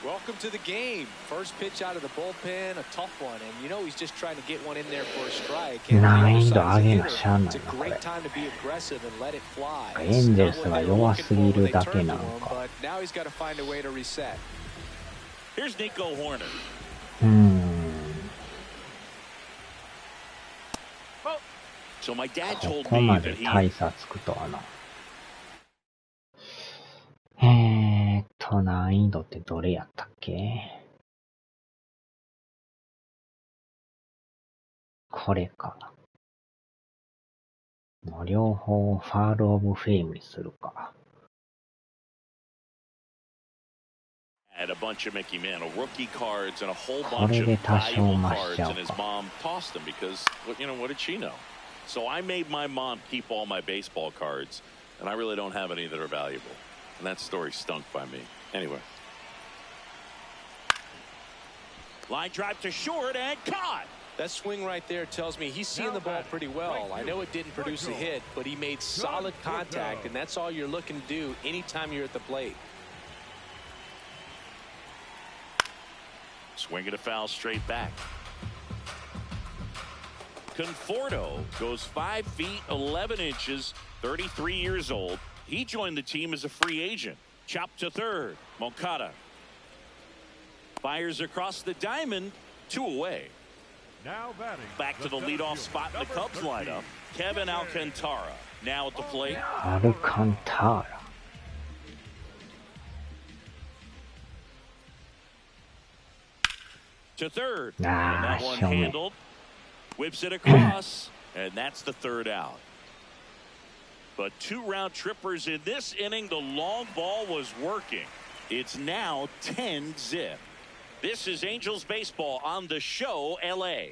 Welcome to the game. First pitch out of the bullpen, a tough one, and you know he's just trying to get one in there for a strike. And the 難 other 易度 side's 上 a げな hitter. しゃあな It's い a なこ great れ。 time to be aggressive and let it fly. エンジェル It's ス not が what they were 弱 looking すぎ for る when they だけ turned な to ん him, か。 but now he's got to find a way to reset. Here's Nico Horner. うーん。 So my dad こ told こ me ま that で he 大差つくとはな。難易度ってどれやったっけ？これか。もう両方ファールオブフェイムにするか。 had a bunch of Mickey Mantle rookie cards and a whole こ bunch れ of で多少 valuable 増し cards, ちゃう and his か。 mom tossed them because, you know, what did she know? So I made my mom keep all my baseball cards, and I really don't have any that are valuable. And that story stunk by me. Anyway. Line drive to short and caught. That swing right there tells me he's seeing the ball pretty well. I know it didn't produce a hit, but he made solid contact, and that's all you're looking to do anytime you're at the plate. Swing and a foul straight back. Conforto goes 5 feet 11 inches, 33 years old. He joined the team as a free agent. Chopped to third. Moncada fires across the diamond, 2 away. Now batting. Back to the leadoff spot in the Cubs lineup. Kevin Alcantara now at the plate. アルカンターラ。To third. Nah, And that one show me. handled. Whips it across. And that's the third out. But 2 round trippers in this inning. The long ball was working. It's now 10-0. This is Angels baseball on the show, LA.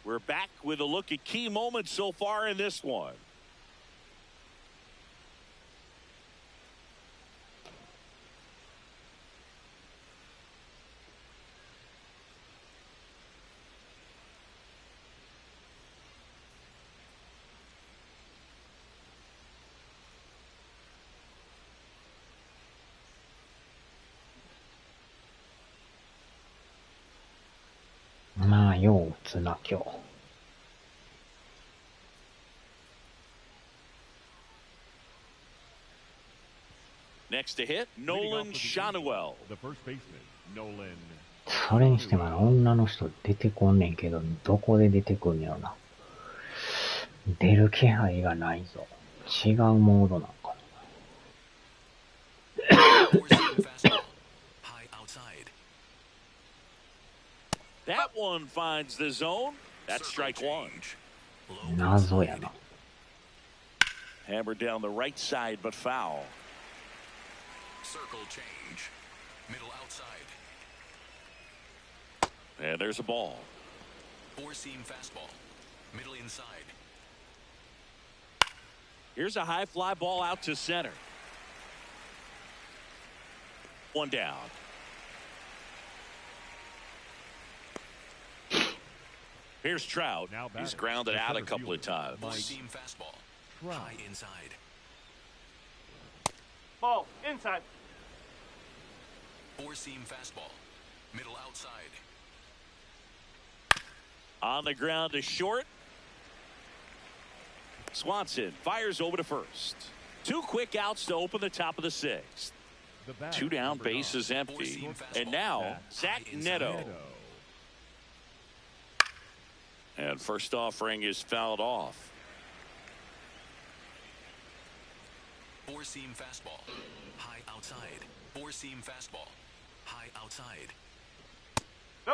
We're back with a look at key moments so far in this one. Nah, まあ、よう打つな、今日。Next to hit, Nolan Shanuel. The first baseman, Nolan. それにしても女の人出てこんねんけど、どこで出てくんねやろな。出る気配がないぞ。違うモードなんかな。 That one finds the zone. That's strike 1. 謎やな。 Hammered down the right side, but foul. Circle change. Middle outside. And there's a ball. 4-seam fastball. Middle inside. Here's a high fly ball out to center. 1 down. Here's Trout. He's grounded out a couple of times. 4-seam fastball. High inside. Ball inside. 4-seam fastball. Middle outside. On the ground to short. Swanson fires over to first. 2 quick outs to open the top of the 6th. 2 down, base is empty. And now, Zach Neto. And first offering is fouled off. 4-seam fastball. High outside. 4-seam fastball. High outside.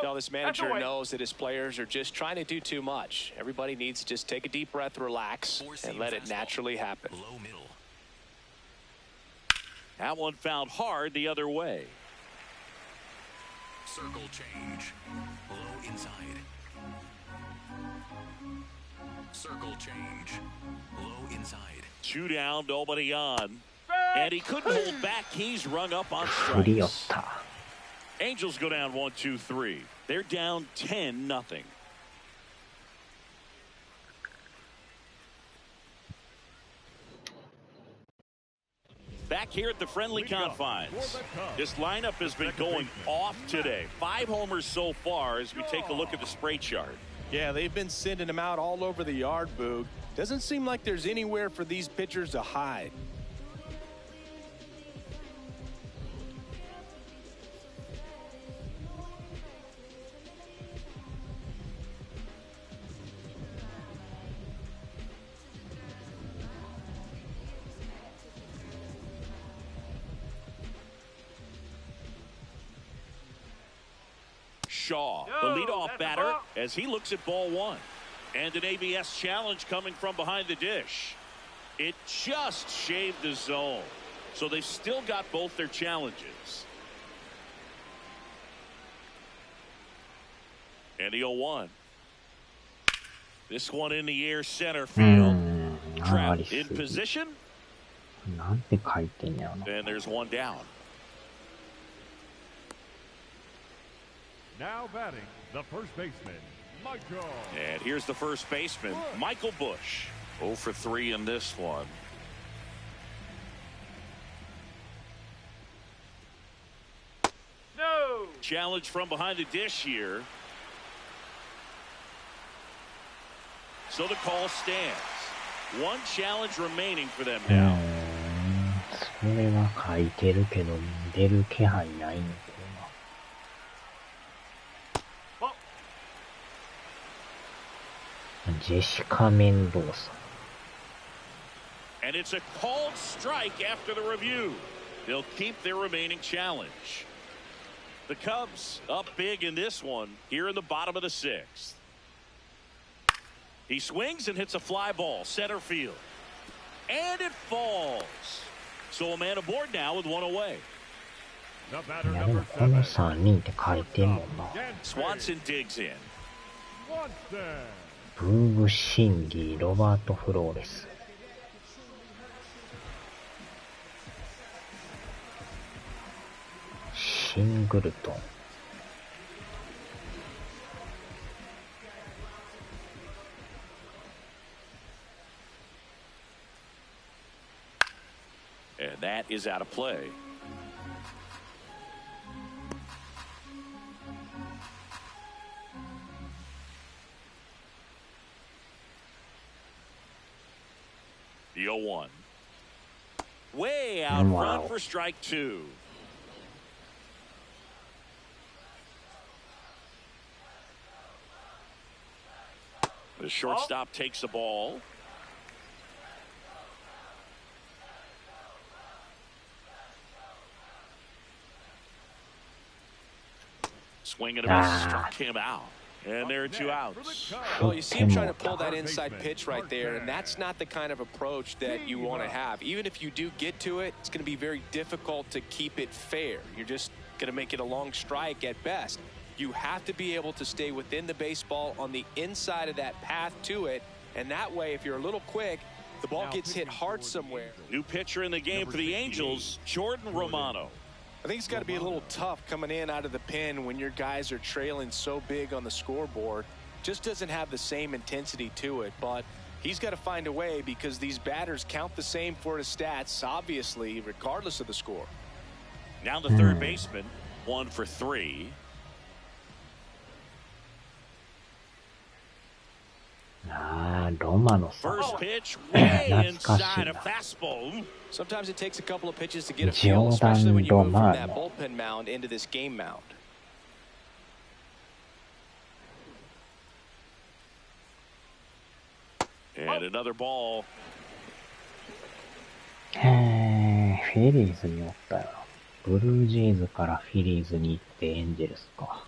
Now this manager knows that his players are just trying to do too much. Everybody needs to just take a deep breath, relax, and let it naturally happen. Low middle. That one found hard the other way. Circle change. Low inside. Circle change. Low inside. 2 down, nobody on. And he couldn't hold back. He's rung up on strikes. Angels go down 1-2-3. They're down 10-0. Back here at the friendly confines. This lineup has been going off today. 5 homers so far as we take a look at the spray chart. Yeah, they've been sending them out all over the yard, Boog. Doesn't seem like there's anywhere for these pitchers to hide. Shaw, the leadoff batter, as he looks at ball 1. And an ABS challenge coming from behind the dish. It just shaved the zone. So they've still got both their challenges. And the 0-1. This one in the air, center field. Trout in position. And there's one down. Now batting, the first baseman, Michael. And here's the first baseman, Michael Bush. 0 for 3 in this one. No! Challenge from behind the dish here. So the call stands. 1 challenge remaining for them now. それは書いてるけど、出る気配ないんだけどな。ジェシカ・メンドーサ。And it's a called strike after the review. They'll keep their remaining challenge. The Cubs up big in this one here in the bottom of the 6th. He swings and hits a fly ball center field. And it falls. So a man aboard now with 1 away. The batter いやでも number この 7. 3人って書いてんもんな。 Swanson digs in. Swanson. ブーブ・シンギー、ロバート・フローレス。シングルトン。And that is out of play. The 0-1. Way out front for strike 2. The shortstop takes the ball. Swing and a miss, struck him out. And there are 2 outs. Well, you see him trying to pull that inside pitch right there, and that's not the kind of approach that you want to have. Even if you do get to it, it's going to be very difficult to keep it fair. You're just going to make it a long strike at best. You have to be able to stay within the baseball on the inside of that path to it, and that way, if you're a little quick, the ball gets hit hard somewhere. New pitcher in the game for the Angels, Jordan Romano. I think it's got to be a little tough coming in out of the pen when your guys are trailing so big on the scoreboard. Just doesn't have the same intensity to it, but he's got to find a way because these batters count the same for his stats, obviously, regardless of the score. Now the third baseman, 1 for 3. First pitch way inside a fastball. Sometimes it takes a couple of pitches to get a feel, especially when you move from that bullpen mound into this game mound. And another ball. フィリーズにおったよ。ブルージェイズからフィリーズに行ってエンジェルスか。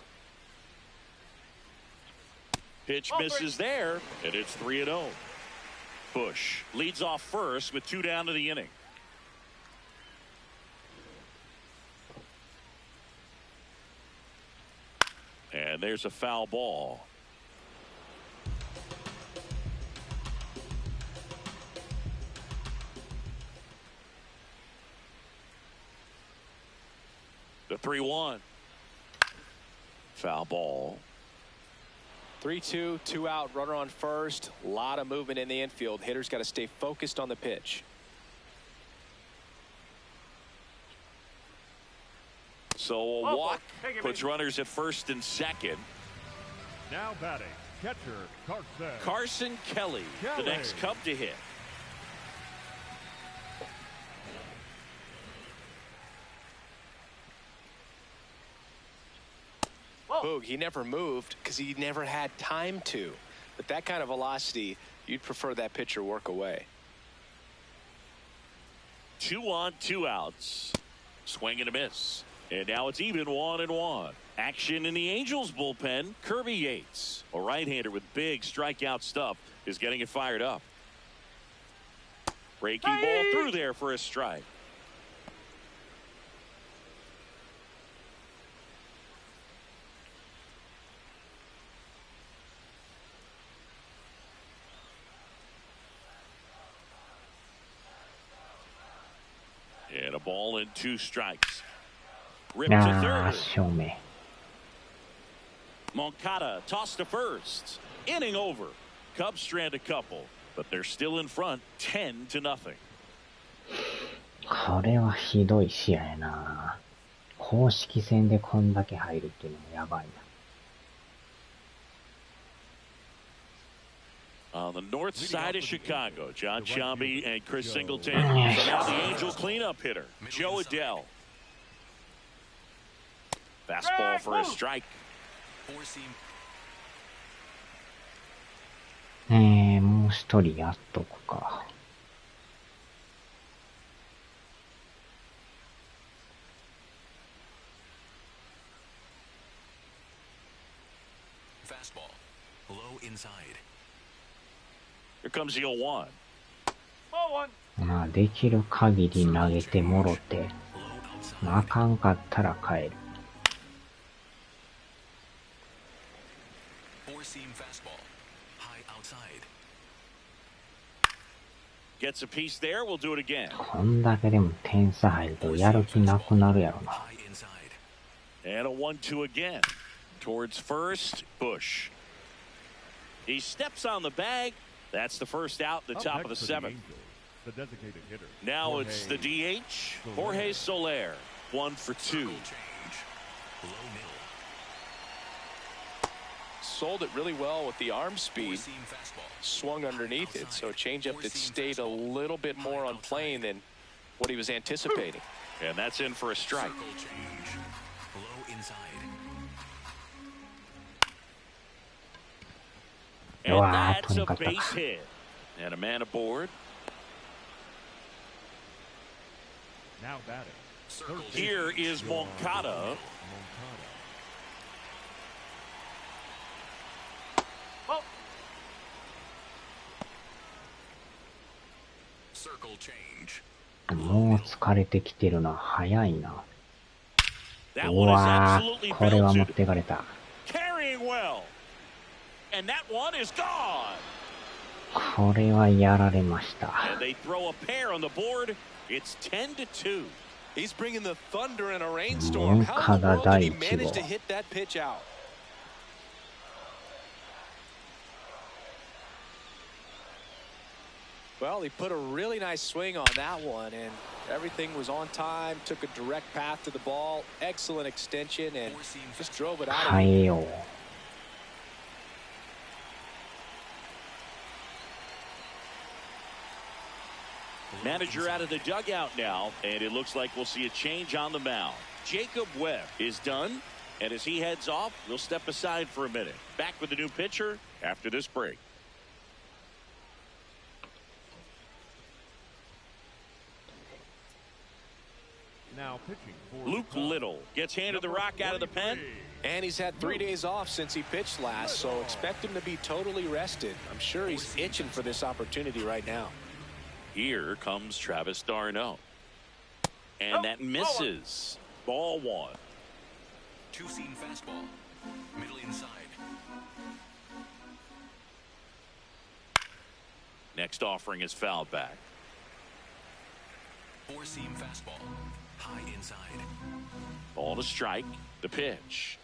Pitch misses there, and it's 3-0. Bush leads off first with 2 down to the inning. And there's a foul ball. The 3-1. Foul ball. 3-2, 2 out, runner on first. A lot of movement in the infield. Hitters got to stay focused on the pitch. So a walk puts runners at first and second. Now batting, catcher Carson. Carson Kelly, the next Cub to hit. Boog, he never moved because he never had time to. But that kind of velocity, you'd prefer that pitcher work away. 2 on, 2 outs. Swing and a miss. And now it's even 1-1. Action in the Angels bullpen. Kirby Yates, a right-hander with big strikeout stuff, is getting it fired up. Breaking ball through there for a strike. And a ball and 2 strikes. Ripped to third. Show me. Moncada tossed to first. Inning over. Cubs strand a couple, but they're still in front 10-0. これはひどい試合やな。公式戦でこんだけ入るっていうのもやばいな。On the north side of Chicago, John Sciambi and Chris Singleton. So now the Angel cleanup hitter, Joe Adell. Fastball for a strike. もう一人やっとくか。Fastball. Low inside. Here comes the 0-1. まあ、できる限り投げてもろて、まあ、あかんかったら帰る。Four-seam fastball. High outside. Gets a piece there. We'll do it again. こんだけでも点差入るとやる気なくなるやろな。High inside. And a 1-2 again. Towards first, Bush. He steps on the bag. That's the first out, the top of the 7th. The designated hitter. Now it's the DH, Jorge Soler. 1 for 2. Change. Low middle. Sold it really well with the arm speed. Four-seam fastball. Swung underneath it, so a changeup that stayed a little bit more on plane than what he was anticipating. And that's in for a strike. Circle change. Low inside. And Wow, that's a とにかく。 base hit. And a man aboard. Now batting. Circle Here is Moncada. Circle change. もう疲れてきてるな。早いな。 That う one is わ absolutely ー、これは持っ belted. てかれた。 Carrying well. And that one is gone. これはやられました。 And they throw a pair on the board. It's 10-2. He's bringing the thunder in a rainstorm. How in the world did he manage to hit that pitch out? Well, he put a really nice swing on that one, and everything was on time. Took a direct path to the ball. Excellent extension, and just drove it out. 変えよう。 Manager out of the dugout now, and it looks like we'll see a change on the mound. Jacob Webb is done, and as he heads off, we'll step aside for a minute. Back with the new pitcher after this break. Now pitching for Luke Little gets handed the rock out of the pen. And he's had 3 days off since he pitched last, so expect him to be totally rested. I'm sure he's itching for this opportunity right now. Here comes Travis d'Arnaud. And that misses. Ball 1. Two-seam fastball. Middle inside. Next offering is fouled back. Four-seam fastball. High inside. Ball to strike. The pitch.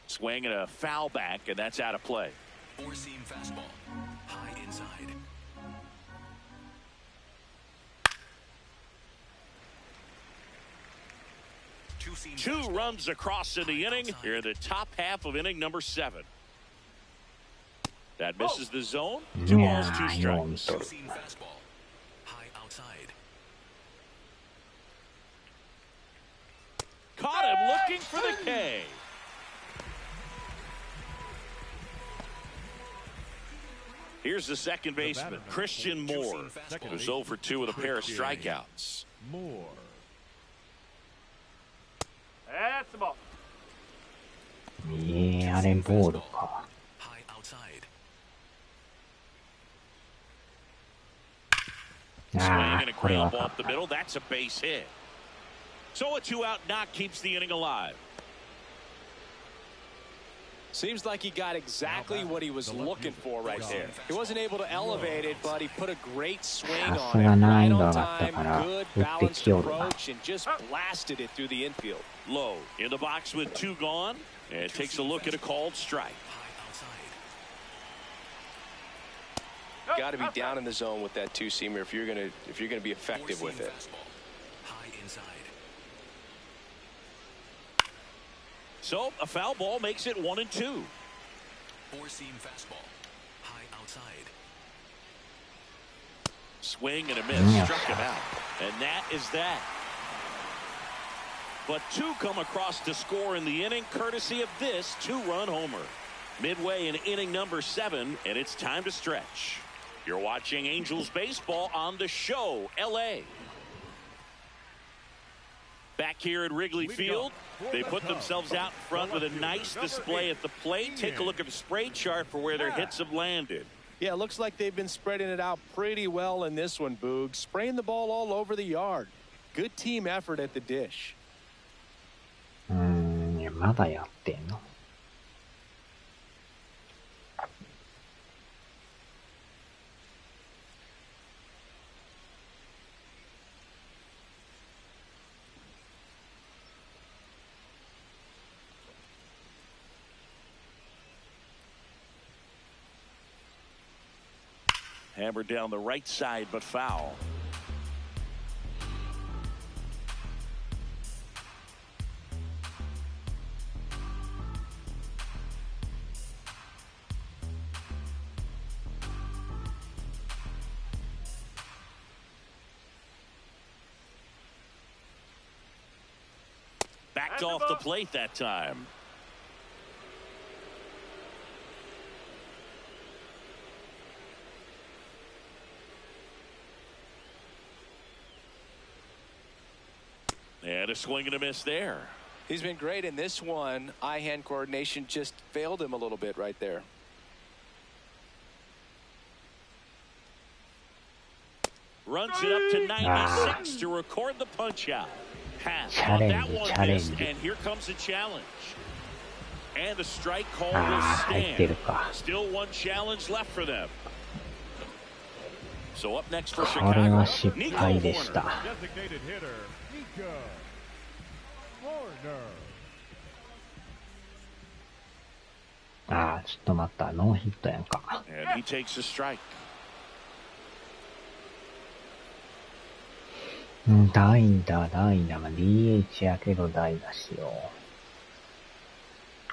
Swing and a foul back, and that's out of play. Four-seam fastball. High inside. Two runs across in the inning. Here in the top half of inning number 7. That misses the zone. 2 balls, 2 strikes. Two-seam fastball. High outside. Caught him looking for the K. Here's the second baseman, Christian Moore, who's 0 for 2 with a pair of strikeouts. More. That's the ball. あれボールか。 High outside. Swing あ and a あ、これは ground ball か up the middle. That's a base hit. So a 2-out knock keeps the inning alive. Seems like he got exactly what he was looking for right there. He wasn't able to elevate it, but he put a great swing on it. さすが難 Right 易度 on 上がった time, から good 打って balanced きよるな。 approach, and just blasted it through the infield. Low in the box with 2 gone, and takes a look at a called strike. High outside. Got to be down in the zone with that two-seamer if you're gonna be effective with it. Fastball. High inside. So a foul ball makes it 1-2. Four-seam fastball. High outside. Swing and a miss. Struck him out. And that is that. But 2 come across to score in the inning, courtesy of this 2-run homer. Midway in inning number 7, and it's time to stretch. You're watching Angels baseball on the show, LA. Back here at Wrigley Field, they put themselves out front with a nice display at the plate. Take a look at the spray chart for where their hits have landed. Yeah, it looks like they've been spreading it out pretty well in this one, Boog. Spraying the ball all over the yard. Good team effort at the dish. いやまだやってんの。Hammered down the right side, but foul. Backed off the plate that time. And a swing and a miss there. He's been great in this one. Eye-hand coordination just failed him a little bit right there. Runs it up to 96 to record the punch out. Pass on that one missed, and here comes the challenge. And the strike call will stand. Still 1 challenge left for them. So up next for Chicago, Nico Warner. Designated hitter, Nico Warner. ああ、ちょっと待った。ノーヒットやんか。And he takes a strike. 代打、まあ、DH やけど代打しよ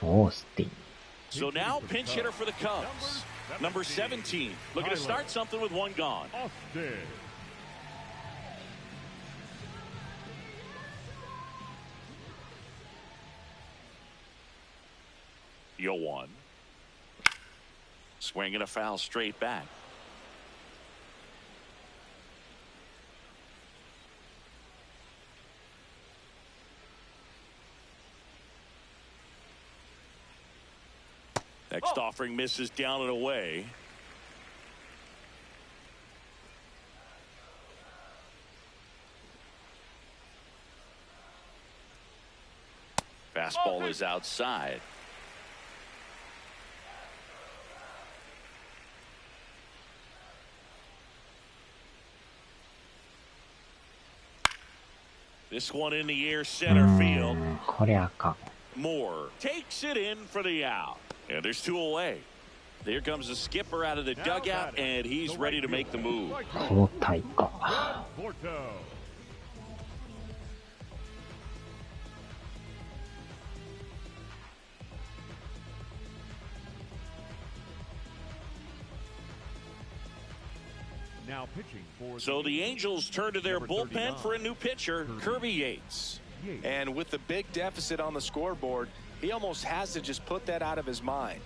う。オースティン。So now pinch hitter for the Cubs. Number 17. Looking to start something with 1 gone. Austin. Yo 1. Swing and a foul straight back. Next offering misses down and away. Fastball is outside. This one in the air, center field. これあかん。 Moore takes it in for the out. And there's 2 away. There comes the skipper out of the dugout, and he's ready to make the move. 交代か。 Now pitching for So the Angels turn to their bullpen for a new pitcher, Kirby Yates. And with the big deficit on the scoreboard, he almost has to just put that out of his mind.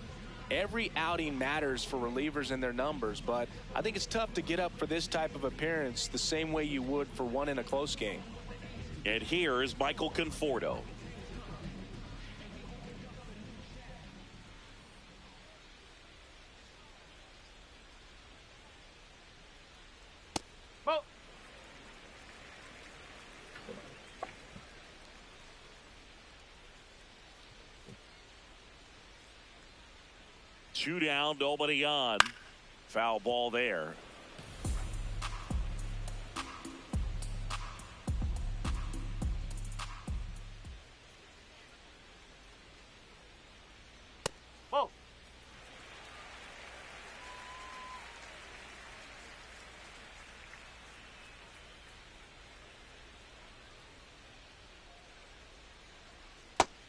Every outing matters for relievers and their numbers, but I think it's tough to get up for this type of appearance the same way you would for one in a close game. And here is Michael Conforto. Two down, nobody on. Foul ball there. Whoa.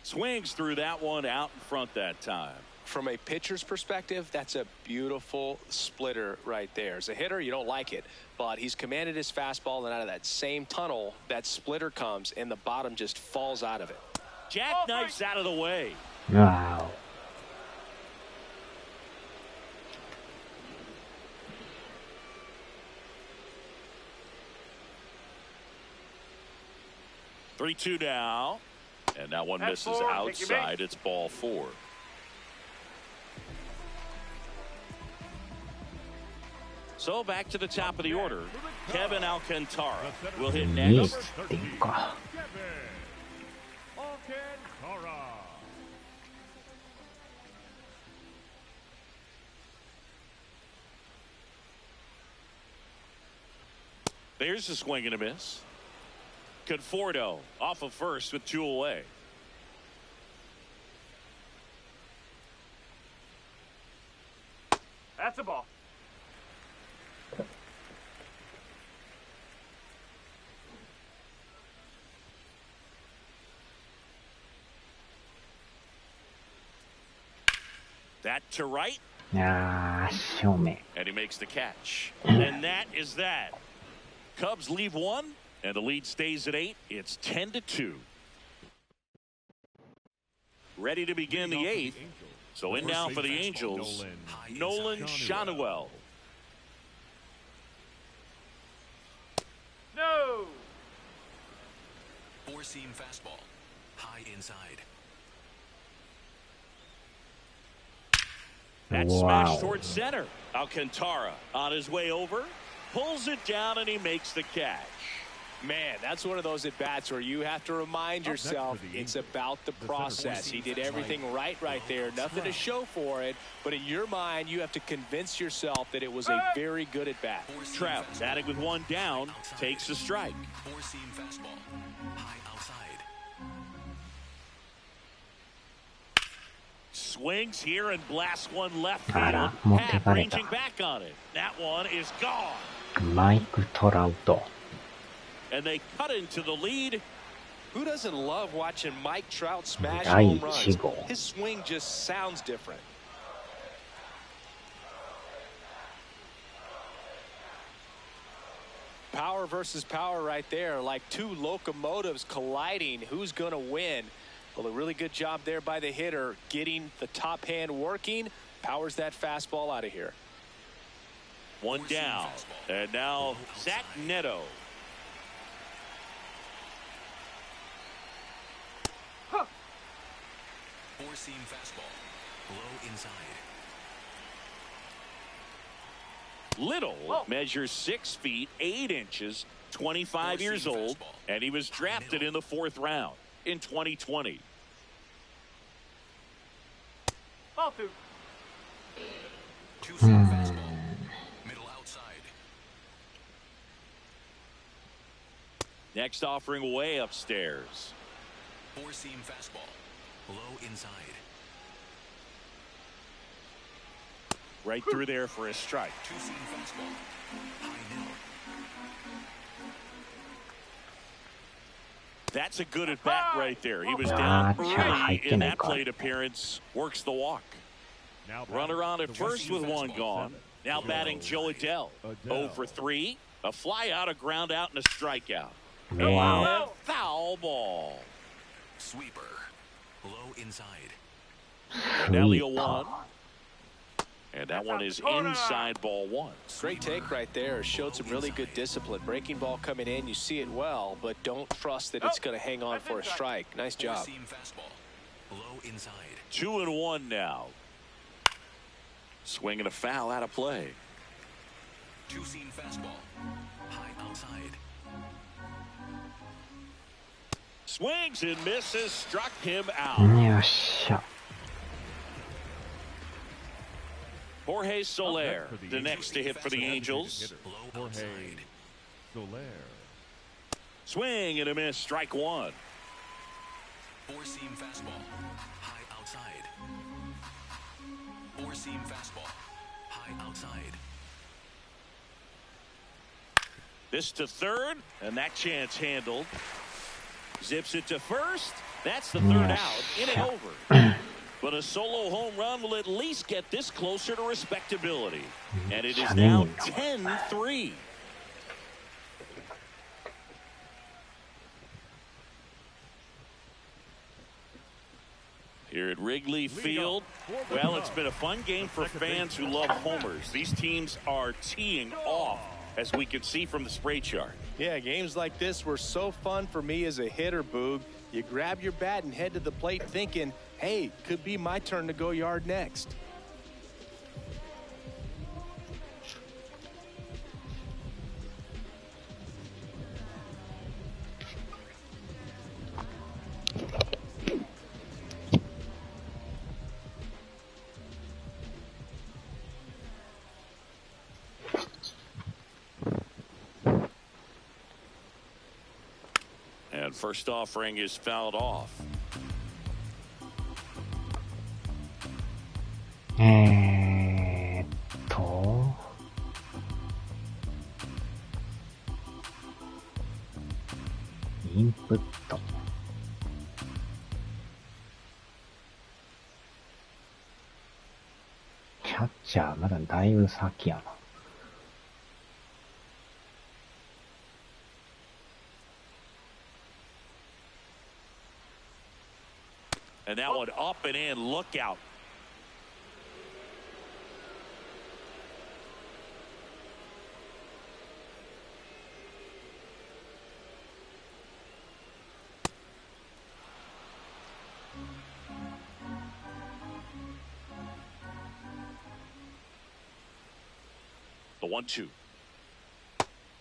Swings through that one out in front that time. From a pitcher's perspective, that's a beautiful splitter right there. As a hitter, you don't like it, but he's commanded his fastball, and out of that same tunnel, that splitter comes, and the bottom just falls out of it. Jackknifes out of the way. Wow. Three-two now, and that one misses outside. It's ball 4. So back to the top of the order. Kevin Alcantara will hit 2位 next. っていうか。 Alcantara. There's a swing and a miss. Conforto off of first with 2 away. That's a ball. That to right, いやー、正面。 and he makes the catch. And that is that. Cubs leave 1, and the lead stays at 8. It's 10-2. Ready to begin the 8th. So in now for the Angels, Nolan Shanuel. No. 4-seam fastball. High inside. That Wow. smash towards center. Alcantara on his way over, pulls it down, and he makes the catch. Man, that's one of those at-bats where you have to remind yourself it's about the process. He did everything right there. Nothing to show for it. But in your mind, you have to convince yourself that it was a very good at-bat. Trout, batting with 1 down, takes a strike. 4-seam fastball. High outside. Swings here and blasts one left あら、 field. 持って Half かれた。 ranging back on it. That one is gone. マイク・トラウト。 And they cut into the lead. Who doesn't love watching Mike Trout smash 第 home 1 runs? 号。 His swing just sounds different. Power versus power right there, like 2 locomotives colliding. Who's going to win? Well, a really good job there by the hitter, getting the top hand working. Powers that fastball out of here. 1 down. And now Zach Neto. Four-seam fastball. Low inside. Little measures 6 feet 8 inches, 25 years old, and he was drafted in the 4th round in 2020. Two-seam fastball. Middle outside. Next offering way upstairs. Four-seam fastball. Low inside. Right through there for a strike. Two-seam fastball. High nil. That's a good at bat right there. He was down early in that plate appearance. Works the walk. Runner on at first with one gone. Now batting Joe Adell. 0 for 3. A fly out, a ground out, and a strikeout. Wow. And foul ball. Sweeper. Low inside. And now the 0-1. And that one is inside ball one. Great take right there. Showed some really good discipline. Breaking ball coming in, you see it well, but don't trust that it's going to hang on for a strike. Nice job. Four-seam fastball. Low inside. 2-1 now. Swinging a foul out of play. Two-seam fastball. High outside. Swings and misses. Struck him out. よっしゃ。 Jorge Soler, the next to hit for the Angels. Low outside. Soler. Swing and a miss. Strike one. Four-seam fastball. High outside. Four-seam fastball. High outside. This to third, and that chance handled. Zips it to first. That's the third out. Inning over. But a solo home run will at least get this closer to respectability. And it is now 10-3. Here at Wrigley Field, well, it's been a fun game for fans who love homers. These teams are teeing off, as we can see from the spray chart. Yeah, games like this were so fun for me as a hitter, Boog. You grab your bat and head to the plate thinking, hey, could be my turn to go yard next. And first offering is fouled off.インプット。キャッチャーまだだいぶ先やな。And that one up and in. Look out. The 1-2.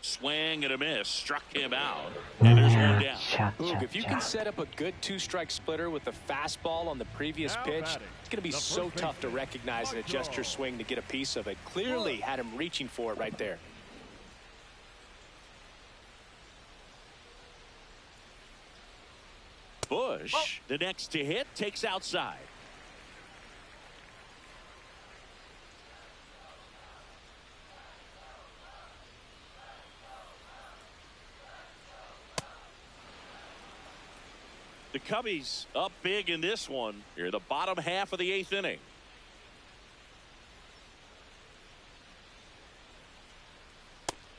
Swing and a miss. Struck him out. And there's one down. Boog, if you can set up a good two-strike splitter with the fastball on the previous pitch, it's going to be so tough to recognize and adjust your swing to get a piece of it. Clearly had him reaching for it right there. Bush, the next to hit, takes outside. The Cubbies up big in this one. Here, the bottom half of the 8th inning.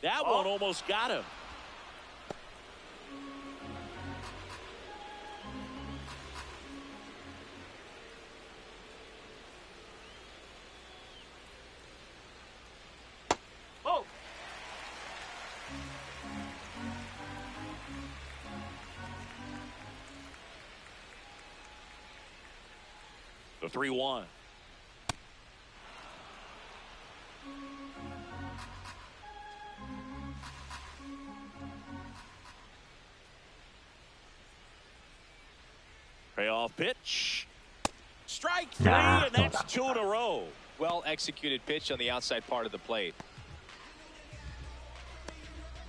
That one almost got him. The 3-1. Payoff pitch. Strike three, and that's 2 in a row. Well executed pitch on the outside part of the plate.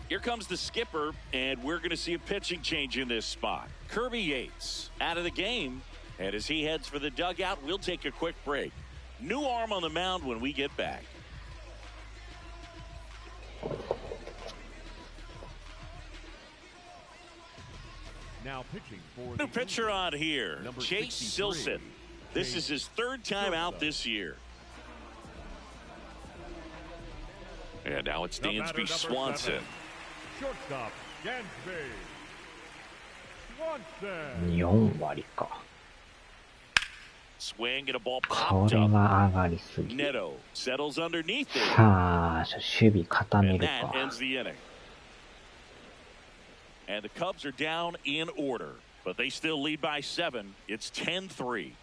Here comes the skipper, and we're going to see a pitching change in this spot. Kirby Yates out of the game, and as he heads for the dugout, we'll take a quick break. New arm on the mound when we get back. Now pitching for New pitcher on here, Chase Silson. This is his 3rd time out this year. And now it's Dansby Swanson. shortstop, Dansby Swanson. 4割か。 Swing and a ball こ popped れ up. は上がりすぎ。 Neto settles underneath it. さあ、守備固め And る that か。 ends the inning. And the Cubs are down in order, but they still lead by 7. It's 10-3.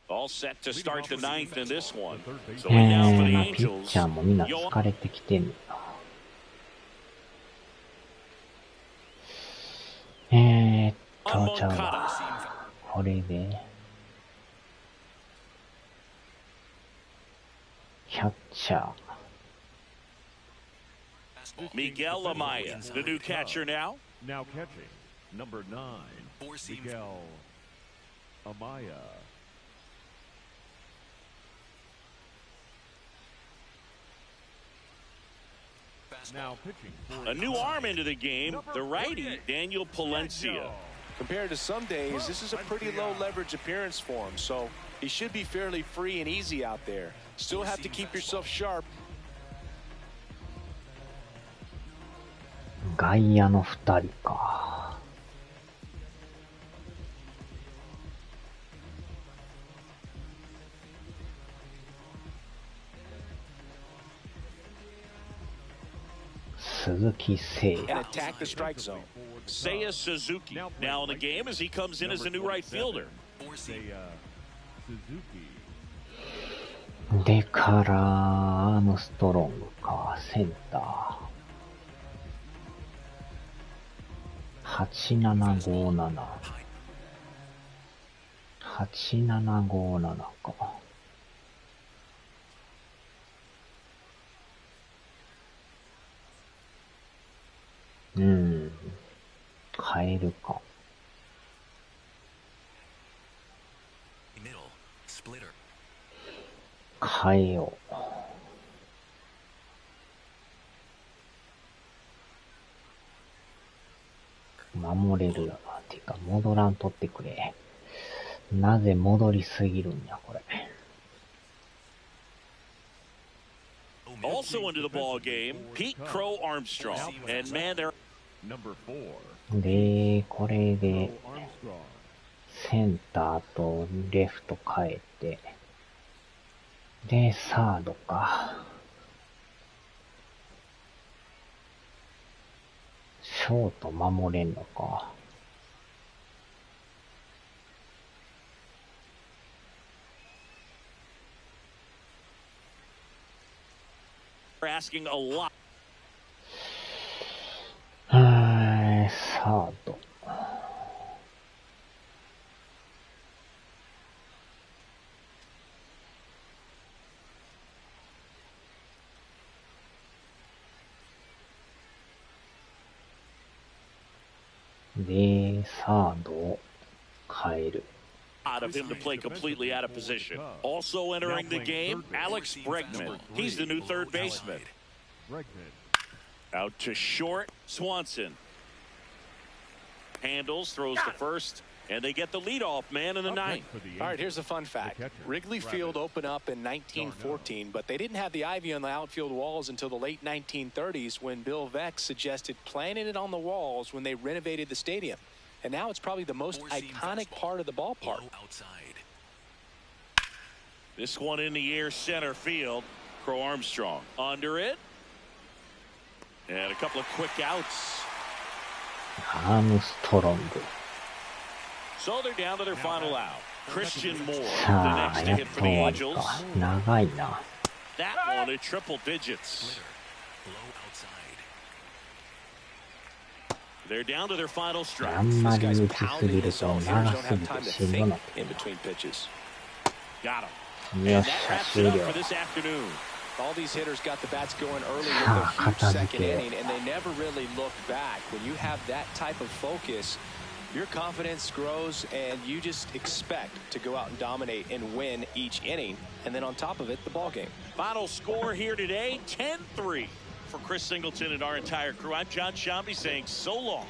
All set to start the 9th in this one. So in now for the まあ、ピッ Angels. チャーもみんな疲れてきてんのな。ちゃうわ。これで、キャッチャー。Miguel Amaya, the new catcher now. Now catching, number 9, Miguel Amaya. Now pitching for A new arm into the game, the righty, Daniel Palencia. Compared to some days, this is a pretty low leverage appearance for him, so he should be fairly free and easy out there. Still have to keep yourself sharp. 外野の2人か。鈴木誠 And 也。 attack the strike zone. Seiya Suzuki now in the game as he comes in as a new right fielder. Seiya Suzuki. でからアームストロングか、センター。8757。8757か。変えるか。変えよう。守れるよな。てか、戻らんとってくれ。なぜ戻りすぎるんや、これ。Also into the ball game, Pete Crow Armstrong. And man, they're Number 4, で、これで、 Armstrong. センターとレフト変えて、で、サードか。ショート守れんのか。asking a lot. サード。で、サードを変える。Out of him to play completely out of position. Also entering the game, Alex Bregman. He's the new third baseman. Bregman. Out to short, Swanson. Handles, throws to first, and they get the leadoff man in the ninth. All right, here's a fun fact. Wrigley Field opened up in 1914, but they didn't have the ivy on the outfield walls until the late 1930s when Bill Veeck suggested planting it on the walls when they renovated the stadium. And now it's probably the most iconic part of the ballpark. This one in the air center field. Crow Armstrong under it. And a couple of quick outs. アームストロング。 So they're down to their final out. Christian Moore, the さあ、 next to やっ hit と for 終 the わり Angels. か。長いな。 That one at triple digits. They're down to their final あ strike. んま This り guy's 打ちす pounding ぎ the ると zone. Hitters 長 don't す have ぎ time て to しんどなっ think て in くる。 between pitches. Got him. よっ And し that ゃ、 wraps 終 it up 了。 for this afternoon. All these hitters got the bats going early with Ha, a huge katazuke. second inning, and they never really looked back. When you have that type of focus, your confidence grows, and you just expect to go out and dominate and win each inning. And then on top of it, the ball game. Final score here today, 10-3. For Chris Singleton and our entire crew, I'm John Shambi saying so long.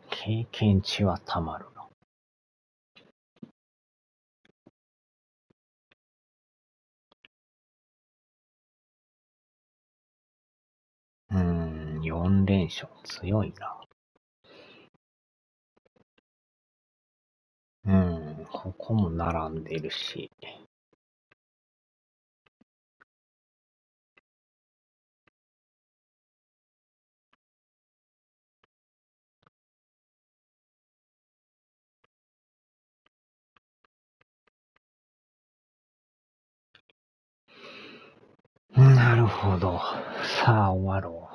経験値はたまるな。4連勝強いな。ここも並んでるし。なるほど。さあ終わろ